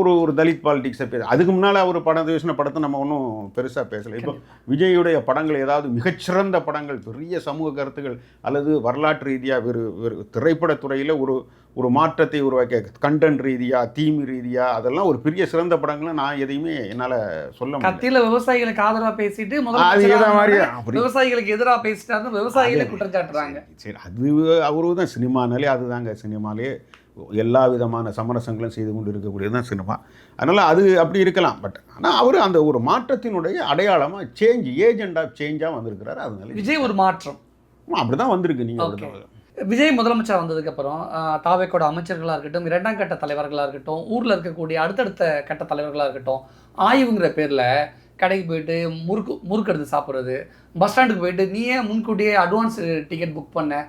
A: ஒரு தலித் பாலிடிக்ஸை பேச. அதுக்கு முன்னால் அவர் படம் பேசின படத்தை நம்ம ஒன்றும் பெருசாக பேசலை. இப்போ விஜயுடைய படங்கள் ஏதாவது மிகச்சிறந்த படங்கள், பெரிய சமூக கருத்துக்கள் அல்லது வரலாற்று ரீதியாக வெறு திரைப்படத்துறையில் ஒரு மாற்றத்தை உருவாக்க கண்டென்ட் ரீதியாக தீம் ரீதியாக அதெல்லாம் ஒரு பெரிய சிறந்த படங்களை நான் எதையுமே என்னால் சொல்ல முடியும்.
B: கத்தியில் விவசாயிகளுக்கு ஆதரவாக பேசிட்டு விவசாயிகளுக்கு எதிராக பேசிட்டாரு, விவசாயிகளை குற்றம் சாட்டுறாங்க.
A: சரி, அது அவரு தான் சினிமானாலே அதுதாங்க. சினிமாலே எல்லா விதமான சமரசங்களும் செய்து கொண்டு இருக்கக்கூடியது தான் சினிமா. அதனால் அது அப்படி இருக்கலாம். பட் ஆனால் அவர் அந்த ஒரு மாற்றத்தினுடைய அடையாளமாக ஏஜெண்ட் ஆஃப் சேஞ்சாக வந்திருக்கிறாரு. அதனால
B: விஜய் ஒரு மாற்றம்
A: அப்படி தான் வந்திருக்கு. நீங்கள்
B: விஜய் முதலமைச்சர் வந்ததுக்கப்புறம் தாவேக்கோட அமைச்சர்களாக இருக்கட்டும், 2ஆம் கட்ட தலைவர்களாக இருக்கட்டும், ஊரில் இருக்கக்கூடிய அடுத்தடுத்த கட்ட தலைவர்களாக இருக்கட்டும், ஆய்வுங்கிற பேரில் கடைக்கு போயிட்டு முறுக்கு எடுத்து சாப்பிட்றது, பஸ் ஸ்டாண்டுக்கு போயிட்டு நீ ஏன் முன்கூட்டியே அட்வான்ஸ் டிக்கெட் புக் பண்ண,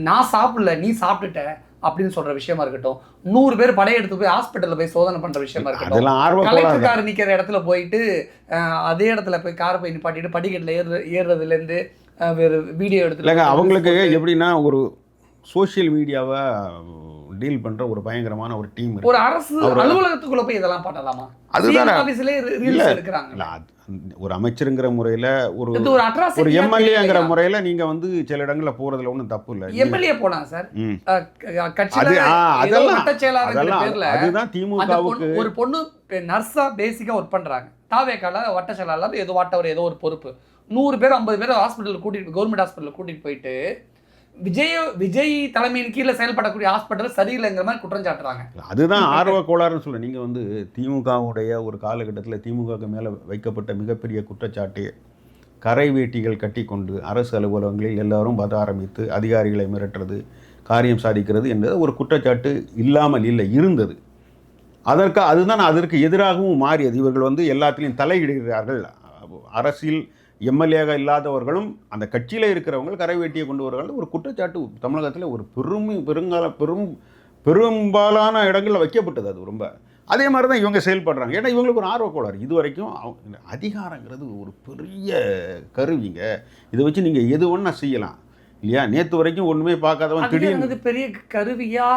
B: நான் சாப்பிடல நீ சாப்பிட்டுட்ட அப்படின்னு சொல்ற விஷயமா இருக்கட்டும், 100 பேர் படையெடுத்து போய் ஹாஸ்பிட்டலில் போய் சோதனை பண்ற விஷயமா இருக்கட்டும், கலெக்டர் கார் நிற்கிற இடத்துல போயிட்டு அதே இடத்துல போய் காரை போய் நிப்பாட்டிட்டு படிக்கட்டில் ஏறுறதுலேருந்து வீடியோ எடுத்துட்டு
A: அவங்களுக்கு எப்படின்னா ஒரு சோஷியல் மீடியாவை டீல் பண்ற ஒரு பயங்கரமான ஒரு டீம் இருக்கு.
B: ஒரு அரசு அலுவலகத்துக்குள்ள போய் இதெல்லாம் பண்ணலாமா?
A: அதுதான்
B: எடுக்கிறாங்க.
A: ஒரு அமைச்சருங்கிற முறையில் ஒரு எம்எல்ஏங்கிற முறையில் நீங்க வந்து சில இடங்கள்ல போறதுல ஒன்றும் தப்பு இல்லை.
B: எம்எல்ஏ போனாங்க சார்,
A: அதுதான் திமுகவுக்கு.
B: ஒரு பொண்ணு நர்ஸா பேசிக்கா ஒர்க் பண்றாங்க, தாவேக்கால வட்ட செயலாளர் ஏதோ ஒரு பொறுப்பு, 100 பேர் 50 பேர் ஹாஸ்பிட்டல் கூட்டிட்டு கவர்மெண்ட் ஹாஸ்பிட்டல் கூட்டிட்டு போயிட்டு விஜய் தலைமையின் கீழே செயல்படக்கூடிய ஹாஸ்பிட்டல் சரியில்லைங்கிற மாதிரி குற்றம் சாட்டுறாங்க.
A: அதுதான் ஆர்வ கோளாறுன்னு சொல்ல. நீங்கள் வந்து திமுகவுடைய ஒரு காலகட்டத்தில் திமுகவுக்கு மேலே வைக்கப்பட்ட மிகப்பெரிய குற்றச்சாட்டு கரை வேட்டிகள் கட்டி கொண்டு அரசு அலுவலகங்களில் எல்லாரும் பத ஆரம்பித்து அதிகாரிகளை மிரட்டுறது, காரியம் சாதிக்கிறது என்பது ஒரு குற்றச்சாட்டு இல்லாமல் இல்லை, இருந்தது. அதற்கு எதிராகவும் மாறியது. இவர்கள் வந்து எல்லாத்திலையும் தலையிடுகிறார்கள். அரசியல் எம்எல்ஏக இல்லாதவர்களும் அந்த கட்சியில் இருக்கிறவங்க கரை வேட்டியை கொண்டு வருவார்கள் ஒரு குற்றச்சாட்டு தமிழகத்தில் ஒரு பெரும்பாலான இடங்களில் வைக்கப்பட்டது. அது ரொம்ப அதே மாதிரி தான் இவங்க செயல்படுறாங்க. ஏன்னா இவங்களுக்கு ஒரு ஆர்வக்கோளாறு. இது வரைக்கும் அதிகாரங்கிறது ஒரு பெரிய கருவிங்க. இதை வச்சு நீங்கள் எது ஒன்றா செய்யலாம் இல்லையா? நேற்று வரைக்கும் ஒன்றுமே பார்க்காதவன் திடீர்னு
B: பெரிய கருவியா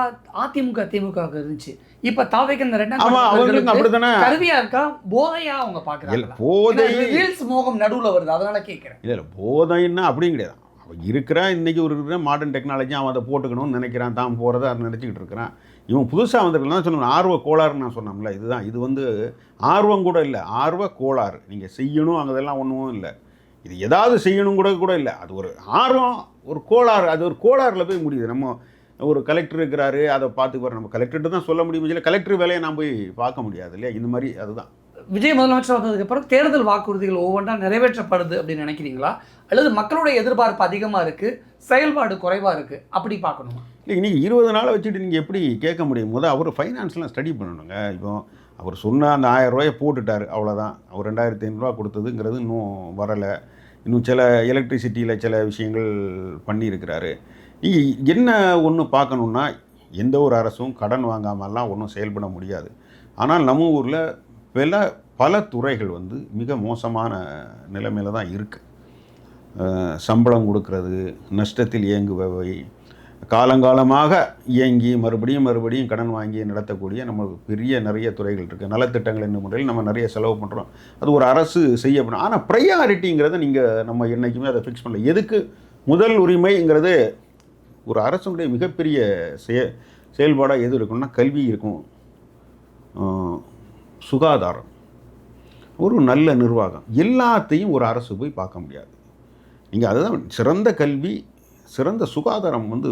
B: அதிமுக திமுக இருந்துச்சு. இப்ப தாவேக்கு இந்த
A: அவங்களுக்கு அப்படித்தானே
B: கருவியா இருக்கா, போதையா அவங்க பார்க்குறாங்க.
A: போதை
B: ரீல்ஸ் மோகம் நடுவில் வருது, அதனால கேட்குறேன்.
A: இல்லை போதைன்னா அப்படியும் கிடையாது. அவன் இருக்கிறான், இன்றைக்கி இருக்கிற மாடர்ன் டெக்னாலஜி அவன் அதை போட்டுக்கணும்னு நினைக்கிறான், தான் போகிறத நினச்சிக்கிட்டு இருக்கிறான். இவன் புதுசாக வந்திருக்கலாம் சொன்ன ஆர்வ கோளாறுன்னு நான் சொன்னோம்ல, இதுதான். இது வந்து ஆர்வம் கூட இல்லை, ஆர்வ கோளாறு. நீங்கள் செய்யணும் அங்கதெல்லாம் ஒன்றும் இல்லை, இது ஏதாவது செய்யணும் கூட இல்லை. அது ஒரு ஆர்வம், ஒரு கோளாறு. அது ஒரு கோளாறில் போய் முடியுது. நம்ம ஒரு கலெக்டர் இருக்கிறாரு, அதை பார்த்துக்குவார். நம்ம கலெக்டர்கிட்ட தான் சொல்ல முடியும், இல்லை கலெக்டர் வேலையை நான் போய் பார்க்க முடியாது இல்லையா? இந்த மாதிரி அதுதான்.
B: விஜய் முதலமைச்சர் வந்ததுக்கப்புறம் தேர்தல் வாக்குறுதிகள் ஒவ்வொன்றா நிறைவேற்றப்படுது அப்படின்னு நினைக்கிறீங்களா, அல்லது மக்களுடைய எதிர்பார்ப்பு அதிகமாக இருக்குது, செயல்பாடு குறைவாக இருக்குது, அப்படி பார்க்கணுமா?
A: இல்லை, இன்றைக்கி 20 நாளை வச்சுட்டு நீங்கள் எப்படி கேட்க முடியும்? அவர் ஃபைனான்ஸ்லாம் ஸ்டடி பண்ணணுங்க. இப்போ அவர் சொன்ன அந்த 1000 ரூபாயை போட்டுட்டார், அவ்வளோதான். அவர் 2500 கொடுத்ததுங்கிறது இன்னும் வரலை. இன்னும் சில எலக்ட்ரிசிட்டியில் சில விஷயங்கள் பண்ணியிருக்கிறாரு. என்ன ஒன்று பார்க்கணுன்னா, எந்த ஒரு அரசும் கடன் வாங்காமலாம் ஒன்றும் செயல்பட முடியாது. ஆனால் நம்ம ஊரில் பல துறைகள் வந்து மிக மோசமான நிலைமையில் தான் இருக்குது. சம்பளம் கொடுக்கறது, நஷ்டத்தில் இயங்குபவை, காலங்காலமாக இயங்கி மறுபடியும் கடன் வாங்கி நடத்தக்கூடிய நம்ம நிறைய துறைகள் இருக்குது. நலத்திட்டங்கள் என்னும் முறையில் நம்ம நிறைய செலவு பண்ணுறோம். அது ஒரு அரசு செய்யப்படும். ஆனால் ப்ரையாரிட்டிங்கிறத நம்ம என்றைக்குமே அதை ஃபிக்ஸ் பண்ணல. எதுக்கு முதல் உரிமைங்கிறது ஒரு அரசுடைய மிகப்பெரிய செயல்பாடாக எது இருக்குன்னா, கல்வி இருக்கும், சுகாதாரம், ஒரு நல்ல நிர்வாகம், எல்லாத்தையும் ஒரு அரசு போய் பார்க்க முடியாது. நீங்கள் அதுதான் சிறந்த கல்வி, சிறந்த சுகாதாரம் வந்து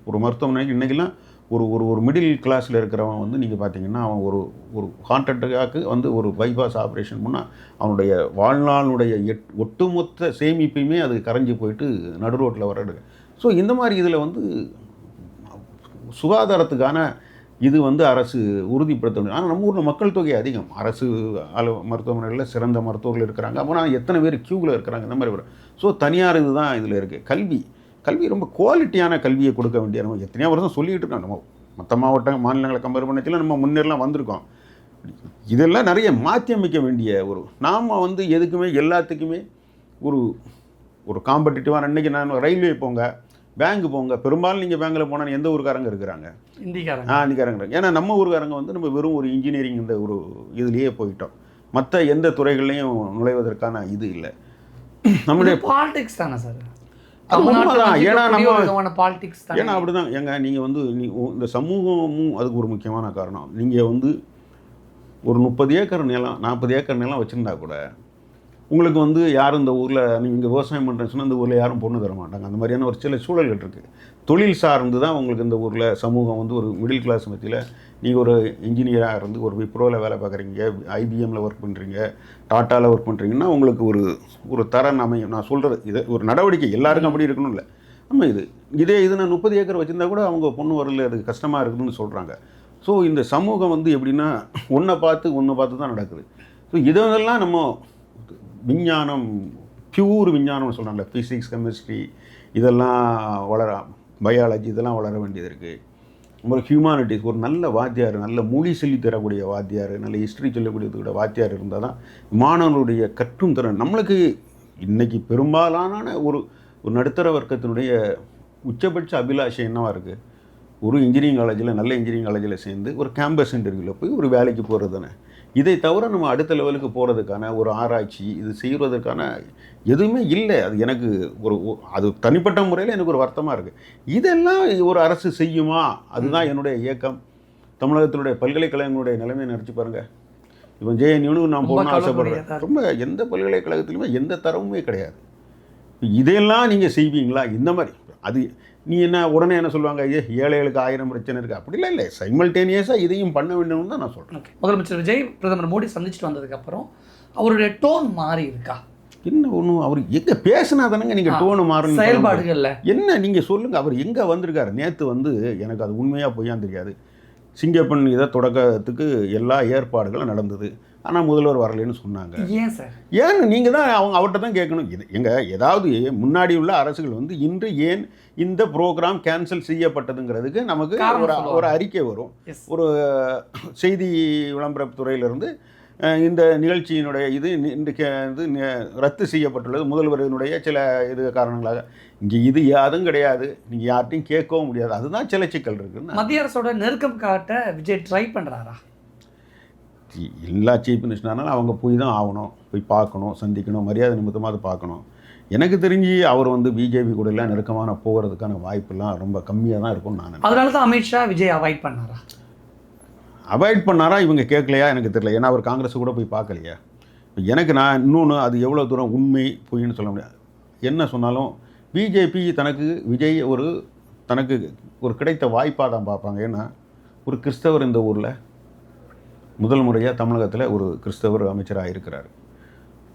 A: ஒரு மருத்துவமனைக்கு இன்றைக்கெல்லாம் ஒரு மிடில் கிளாஸில் இருக்கிறவன் வந்து நீங்கள் பார்த்தீங்கன்னா, அவன் ஒரு ஹார்ட் அட்டாக்கு வந்து ஒரு பைபாஸ் ஆப்ரேஷன் பண்ணால் அவனுடைய வாழ்நாளுடைய ஒட்டுமொத்த சேமிப்பையுமே அது கரைஞ்சி போயிட்டு நடு ரோட்டில் வர்றது. ஸோ இந்த மாதிரி இதில் வந்து சுகாதாரத்துக்கான இது வந்து அரசு உறுதிப்படுத்த முடியும். ஆனால் நம்ம ஊரில் மக்கள் தொகை அதிகம், அரசு மருத்துவமனைகளில் சிறந்த மருத்துவர்கள் இருக்கிறாங்க. ஆனால் எத்தனை பேர் க்யூவில் இருக்கிறாங்க, இந்த மாதிரி வரும். ஸோ தனியார் இது தான் இதில் இருக்குது. கல்வி ரொம்ப குவாலிட்டியான கல்வியை கொடுக்க வேண்டிய நம்ம எத்தனையோ வருஷம் சொல்லிகிட்டு இருக்கோம். நம்ம மற்ற மாநிலங்களை கம்பேர் பண்ணச்சில நம்ம முன்னேறலாம் வந்திருக்கோம். இதெல்லாம் நிறைய மாற்றி அமைக்க வேண்டிய நாம் வந்து எதுக்குமே எல்லாத்துக்குமே ஒரு காம்படிட்டிவான. இன்றைக்கி நான் ரயில்வே போங்க, பேங்க்கு போங்க, பெரும்பாலும் நீங்கள் பேங்கில் போனால் எந்த ஊருக்காரங்க இருக்கிறாங்க? இந்திக்காரங்க. ஏன்னா நம்ம ஊருக்காரங்க வந்து நம்ம வெறும் ஒரு இன்ஜினியரிங் இந்த இதுலேயே போயிட்டோம். மற்ற எந்த துறைகள்லையும் நுழைவதற்கான இது இல்லை. நம்மளுடைய
B: பாலிடிக்ஸ் தானே சார்.
A: ஏன்னா
B: பாலிடிக்ஸ்
A: ஏன்னா அப்படிதான். நீங்கள் வந்து இந்த சமூகமும் அதுக்கு ஒரு முக்கியமான காரணம். நீங்கள் வந்து ஒரு 30 ஏக்கர் நிலம் 40 ஏக்கர் நிலம் வச்சுருந்தா கூட உங்களுக்கு வந்து யாரும் இந்த ஊரில் நீங்கள் விவசாயம் பண்ணுறேன்னு சொன்னால் இந்த ஊரில் யாரும் பொண்ணு தர மாட்டாங்க. அந்த மாதிரியான ஒரு சில சூழல்கள் இருக்குது. தொழில் சார்ந்து தான் உங்களுக்கு இந்த ஊரில் சமூகம் வந்து ஒரு மிடில் கிளாஸ் மத்தியில் நீங்கள் ஒரு இன்ஜினியராக இருந்து ஒரு விப்ரோவில் வேலை பார்க்குறீங்க, ஐபிஎம்மில் ஒர்க் பண்ணுறீங்க, டாட்டாவில் ஒர்க் பண்ணுறீங்கன்னா உங்களுக்கு ஒரு தரம் அமையும். நான் சொல்கிறது இது ஒரு நடவடிக்கை, எல்லாருக்கும் அப்படி இருக்கணும் இல்லை. நம்ம இதே நான் 30 ஏக்கர் வச்சுருந்தா கூட அவங்க பொண்ணு வரல, அது கஷ்டமாக இருக்குதுன்னு சொல்கிறாங்க. ஸோ இந்த சமூகம் வந்து எப்படின்னா ஒன்றை பார்த்து தான் நடக்குது. ஸோ இதெல்லாம் நம்ம விஞ்ஞானம், பியூர் விஞ்ஞானம்னு சொல்கிறாங்க, ஃபிசிக்ஸ், கெமிஸ்ட்ரி, இதெல்லாம் பயாலஜி இதெல்லாம் வளர வேண்டியது இருக்குது. ஒரு ஹியூமானிட்டிஸ், ஒரு நல்ல வாத்தியார், நல்ல மொழி சொல்லி தரக்கூடிய வாத்தியார், நல்ல ஹிஸ்ட்ரி சொல்லக்கூடிய வாத்தியார் இருந்தால் தான் மாணவர்களுடைய கற்றும் திறன். நம்மளுக்கு இன்றைக்கி பெரும்பாலான ஒரு நடுத்தர வர்க்கத்தினுடைய உச்சபட்ச அபிலாஷை என்னவாக இருக்குது? ஒரு இன்ஜினியரிங் காலேஜில், நல்ல இன்ஜினியரிங் காலேஜில் சேர்ந்து ஒரு கேம்பஸ் இன்டர்வியூவில் போய் ஒரு வேலைக்கு போகிறது தானே. இதை தவிர நம்ம அடுத்த லெவலுக்கு போகிறதுக்கான ஒரு ஆராய்ச்சி இது செய்வதற்கான எதுவுமே இல்லை. அது எனக்கு அது தனிப்பட்ட முறையில் எனக்கு ஒரு வருத்தமாக இருக்குது. இதெல்லாம் ஒரு அரசு செய்யுமா? அதுதான் என்னுடைய இயக்கம். தமிழகத்தினுடைய பல்கலைக்கழகங்களுடைய நிலைமையை நினச்சி பாருங்கள். இப்போ ஜேஎன்யூன்னு நான் போகணும்னு ஆசைப்படுறேன். ரொம்ப எந்த பல்கலைக்கழகத்துலையுமே எந்த தரவுமே கிடையாது. இதெல்லாம் நீங்கள் செய்வீங்களா? இந்த மாதிரி அது நீ உடனே என்ன சொல்லுவாங்க, ஏழைகளுக்கு 1000 பிரச்சனை இருக்குது, அப்படிலாம் இல்லை. சைமல்டேனியஸாக இதையும் பண்ண வேண்டும்னு தான் நான் சொல்கிறேன்.
B: முதலமைச்சர் விஜய் பிரதமர் மோடி சந்திச்சுட்டு வந்ததுக்கப்புறம் அவருடைய டோன் மாறி இருக்கா?
A: என்ன ஒன்றும் அவர் எங்கே பேசினா தானங்க நீங்கள் டோனு மாறுங்க.
B: செயல்பாடுகள்ல
A: என்ன நீங்கள் சொல்லுங்கள். அவர் எங்கே வந்திருக்காரு? நேற்று வந்து எனக்கு அது உண்மையாக பொய்யான்னு தெரியாது. சிங்கப்பெண் இதை தொடக்கத்துக்கு எல்லா ஏற்பாடுகளும் நடந்தது. ஆனால் முதல்வர் வரலைன்னு சொன்னாங்க.
B: ஏன் சார்?
A: ஏன்னு நீங்கள் தான் அவர்கிட்ட தான் கேட்கணும். இது ஏதாவது முன்னாடி உள்ள அரசுகள் வந்து இன்று ஏன் இந்த ப்ரோக்ராம் கேன்சல் செய்யப்பட்டதுங்கிறதுக்கு நமக்கு ஒரு அறிக்கை வரும். ஒரு செய்தி விளம்பரத்துறையிலிருந்து இந்த நிகழ்ச்சியினுடைய இது ரத்து செய்யப்பட்டுள்ளது முதல்வரினுடைய சில இது காரணங்களாக. இங்கே இது யாரும் கிடையாது, நீங்கள் யார்ட்டையும் கேட்கவும் முடியாது. அதுதான் சில சிக்கல் இருக்குன்னு.
B: மத்திய அரசோட நெருக்கம் காட்ட விஜய் ட்ரை பண்ணுறாரா?
A: எல்லா சீஃப் மினிஸ்டர்னாலும் அவங்க போய் தான் ஆகணும், போய் பார்க்கணும், சந்திக்கணும், மரியாதை நிமித்தமாக அதை பார்க்கணும். எனக்கு தெரிஞ்சு அவர் வந்து பிஜேபி கூட எல்லாம் நெருக்கமான போகிறதுக்கான வாய்ப்பெல்லாம் ரொம்ப கம்மியாக தான் இருக்கும்னு நான் நினைக்கிறேன்.
B: அதனால தான் அமித்ஷா விஜய் அவாய்ட் பண்ணாரா?
A: அவாய்ட் பண்ணாரா இவங்க கேட்கலையா எனக்கு தெரியல. ஏன்னா அவர் காங்கிரஸ் கூட போய் பார்க்கலையா. எனக்கு நான் இன்னொன்று அது எவ்வளோ தூரம் உண்மை பொய்ன்னு சொல்ல முடியாது. என்ன சொன்னாலும் பிஜேபி விஜய் தனக்கு ஒரு கிடைத்த வாய்ப்பாக தான் பார்ப்பாங்க. ஏன்னா ஒரு கிறிஸ்தவர் இந்த ஊரில் முதல் முறையாக தமிழகத்தில் ஒரு கிறிஸ்தவர் அமைச்சராக இருக்கிறார்.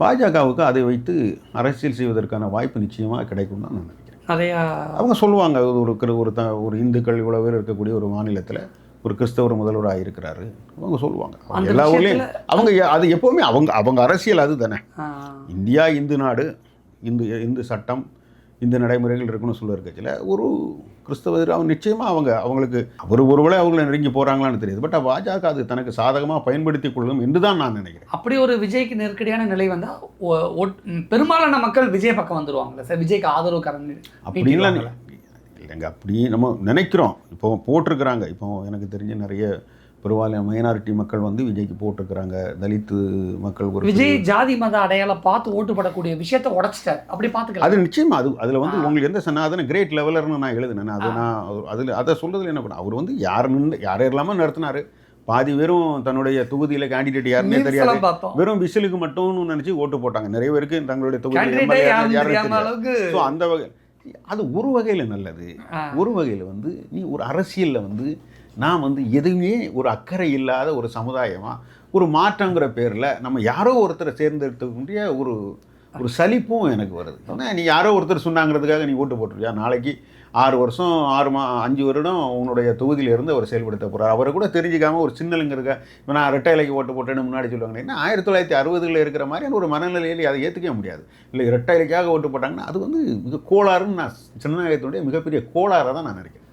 A: பாஜகவுக்கு அதை வைத்து அரசியல் செய்வதற்கான வாய்ப்பு நிச்சயமாக கிடைக்கும் தான் நான் நினைக்கிறேன்.
B: நிறையா
A: அவங்க சொல்லுவாங்க, ஒரு இந்துக்கள் இவ்வளோ பேர் இருக்கக்கூடிய ஒரு மாநிலத்தில் ஒரு கிறிஸ்தவர் முதல்வராக இருக்கிறாரு. அவங்க சொல்லுவாங்க எல்லா ஊர்லேயும். அவங்க அது எப்போவுமே அவங்க அரசியல் அது தானே. இந்தியா இந்து நாடு, இந்து சட்டம், இந்த நடைமுறைகள் இருக்குன்னு சொல்ல இருக்கச்சில் ஒரு கிறிஸ்தவர் அவங்க நிச்சயமாக அவங்களுக்கு ஒருவேளை அவங்கள நெருங்கி போகிறாங்களான்னு தெரியுது. பட் பாஜக அது தனக்கு சாதகமாக பயன்படுத்தி கொள்ளும் என்று தான் நான் நினைக்கிறேன்.
B: அப்படி ஒரு விஜய்க்கு நெருக்கடியான நிலை வந்தால் பெரும்பாலான மக்கள் விஜய் பக்கம் வந்துடுவாங்களே சார், விஜய்க்கு ஆதரவு கரண்ட்
A: அப்படின்லாம் இல்லைங்க. அப்படி நம்ம நினைக்கிறோம். இப்போ போட்டிருக்கிறாங்க. இப்போ எனக்கு தெரிஞ்ச நிறைய பெரும்பாலான மைனாரிட்டி மக்கள் வந்து விஜய்க்கு போட்டிருக்கிறாங்க. தலித்து மக்கள் ஒரு
B: விஜய் ஜாதி மத அடையாளம் பார்த்து ஓட்டுப்படக்கூடிய விஷயத்தை உடச்சிட்டார். அப்படி பார்த்துக்கலாம்.
A: அது நிச்சயமா அதில் வந்து உங்களுக்கு எந்த சொன்னால் கிரேட் லெவலர்னு நான் எழுதினேன். அதை சொல்கிறதுல என்ன பண்ண அவர் வந்து யார் இல்லாமல் நடத்தினார். பாதி வெறும் தன்னுடைய தொகுதியில் கேண்டிடேட் யாருன்னே தெரியாது, வெறும் விசிலுக்கு மட்டும் நினச்சி ஓட்டு போட்டாங்க. நிறைய பேருக்கு தங்களுடைய தொகுதியில். ஸோ அந்த வகை அது ஒரு வகையில் நல்லது. ஒரு வகையில் வந்து நீ ஒரு அரசியலில் வந்து நான் வந்து எதுவுமே ஒரு அக்கறை இல்லாத ஒரு சமுதாயமாக ஒரு மாற்றங்கிற பேரில் நம்ம யாரோ ஒருத்தரை தேர்ந்தெடுத்துக்கூடிய ஒரு சலிப்பும் எனக்கு வருது. ஏன்னா நீ யாரோ ஒருத்தர் சொன்னாங்கிறதுக்காக நீ ஓட்டு போட்டுருக்கியா? நாளைக்கு 6 வருஷம் 5 வருடம் உன்னுடைய தொகுதியில் இருந்து அவர் செயல்படுத்த போகிறார். அவரை கூட தெரிஞ்சிக்காமல் ஒரு சின்னலுங்கிறதுக்காக இப்போ நான் ரெட்டை இலைக்கு ஓட்டு போட்டேன்னு முன்னாடி சொல்லுவாங்க. ஏன்னா 1960களில் இருக்கிற மாதிரியான ஒரு மனநிலையில் அதை ஏற்றுக்கவே முடியாது. இல்லை ரெட்டை இலைக்காக ஓட்டு போட்டாங்கன்னா அது வந்து மிக கோளாறுன்னு நான் ஜனநாயகத்தினுடைய மிகப்பெரிய கோளாறாக தான் நான் நினைக்கிறேன்.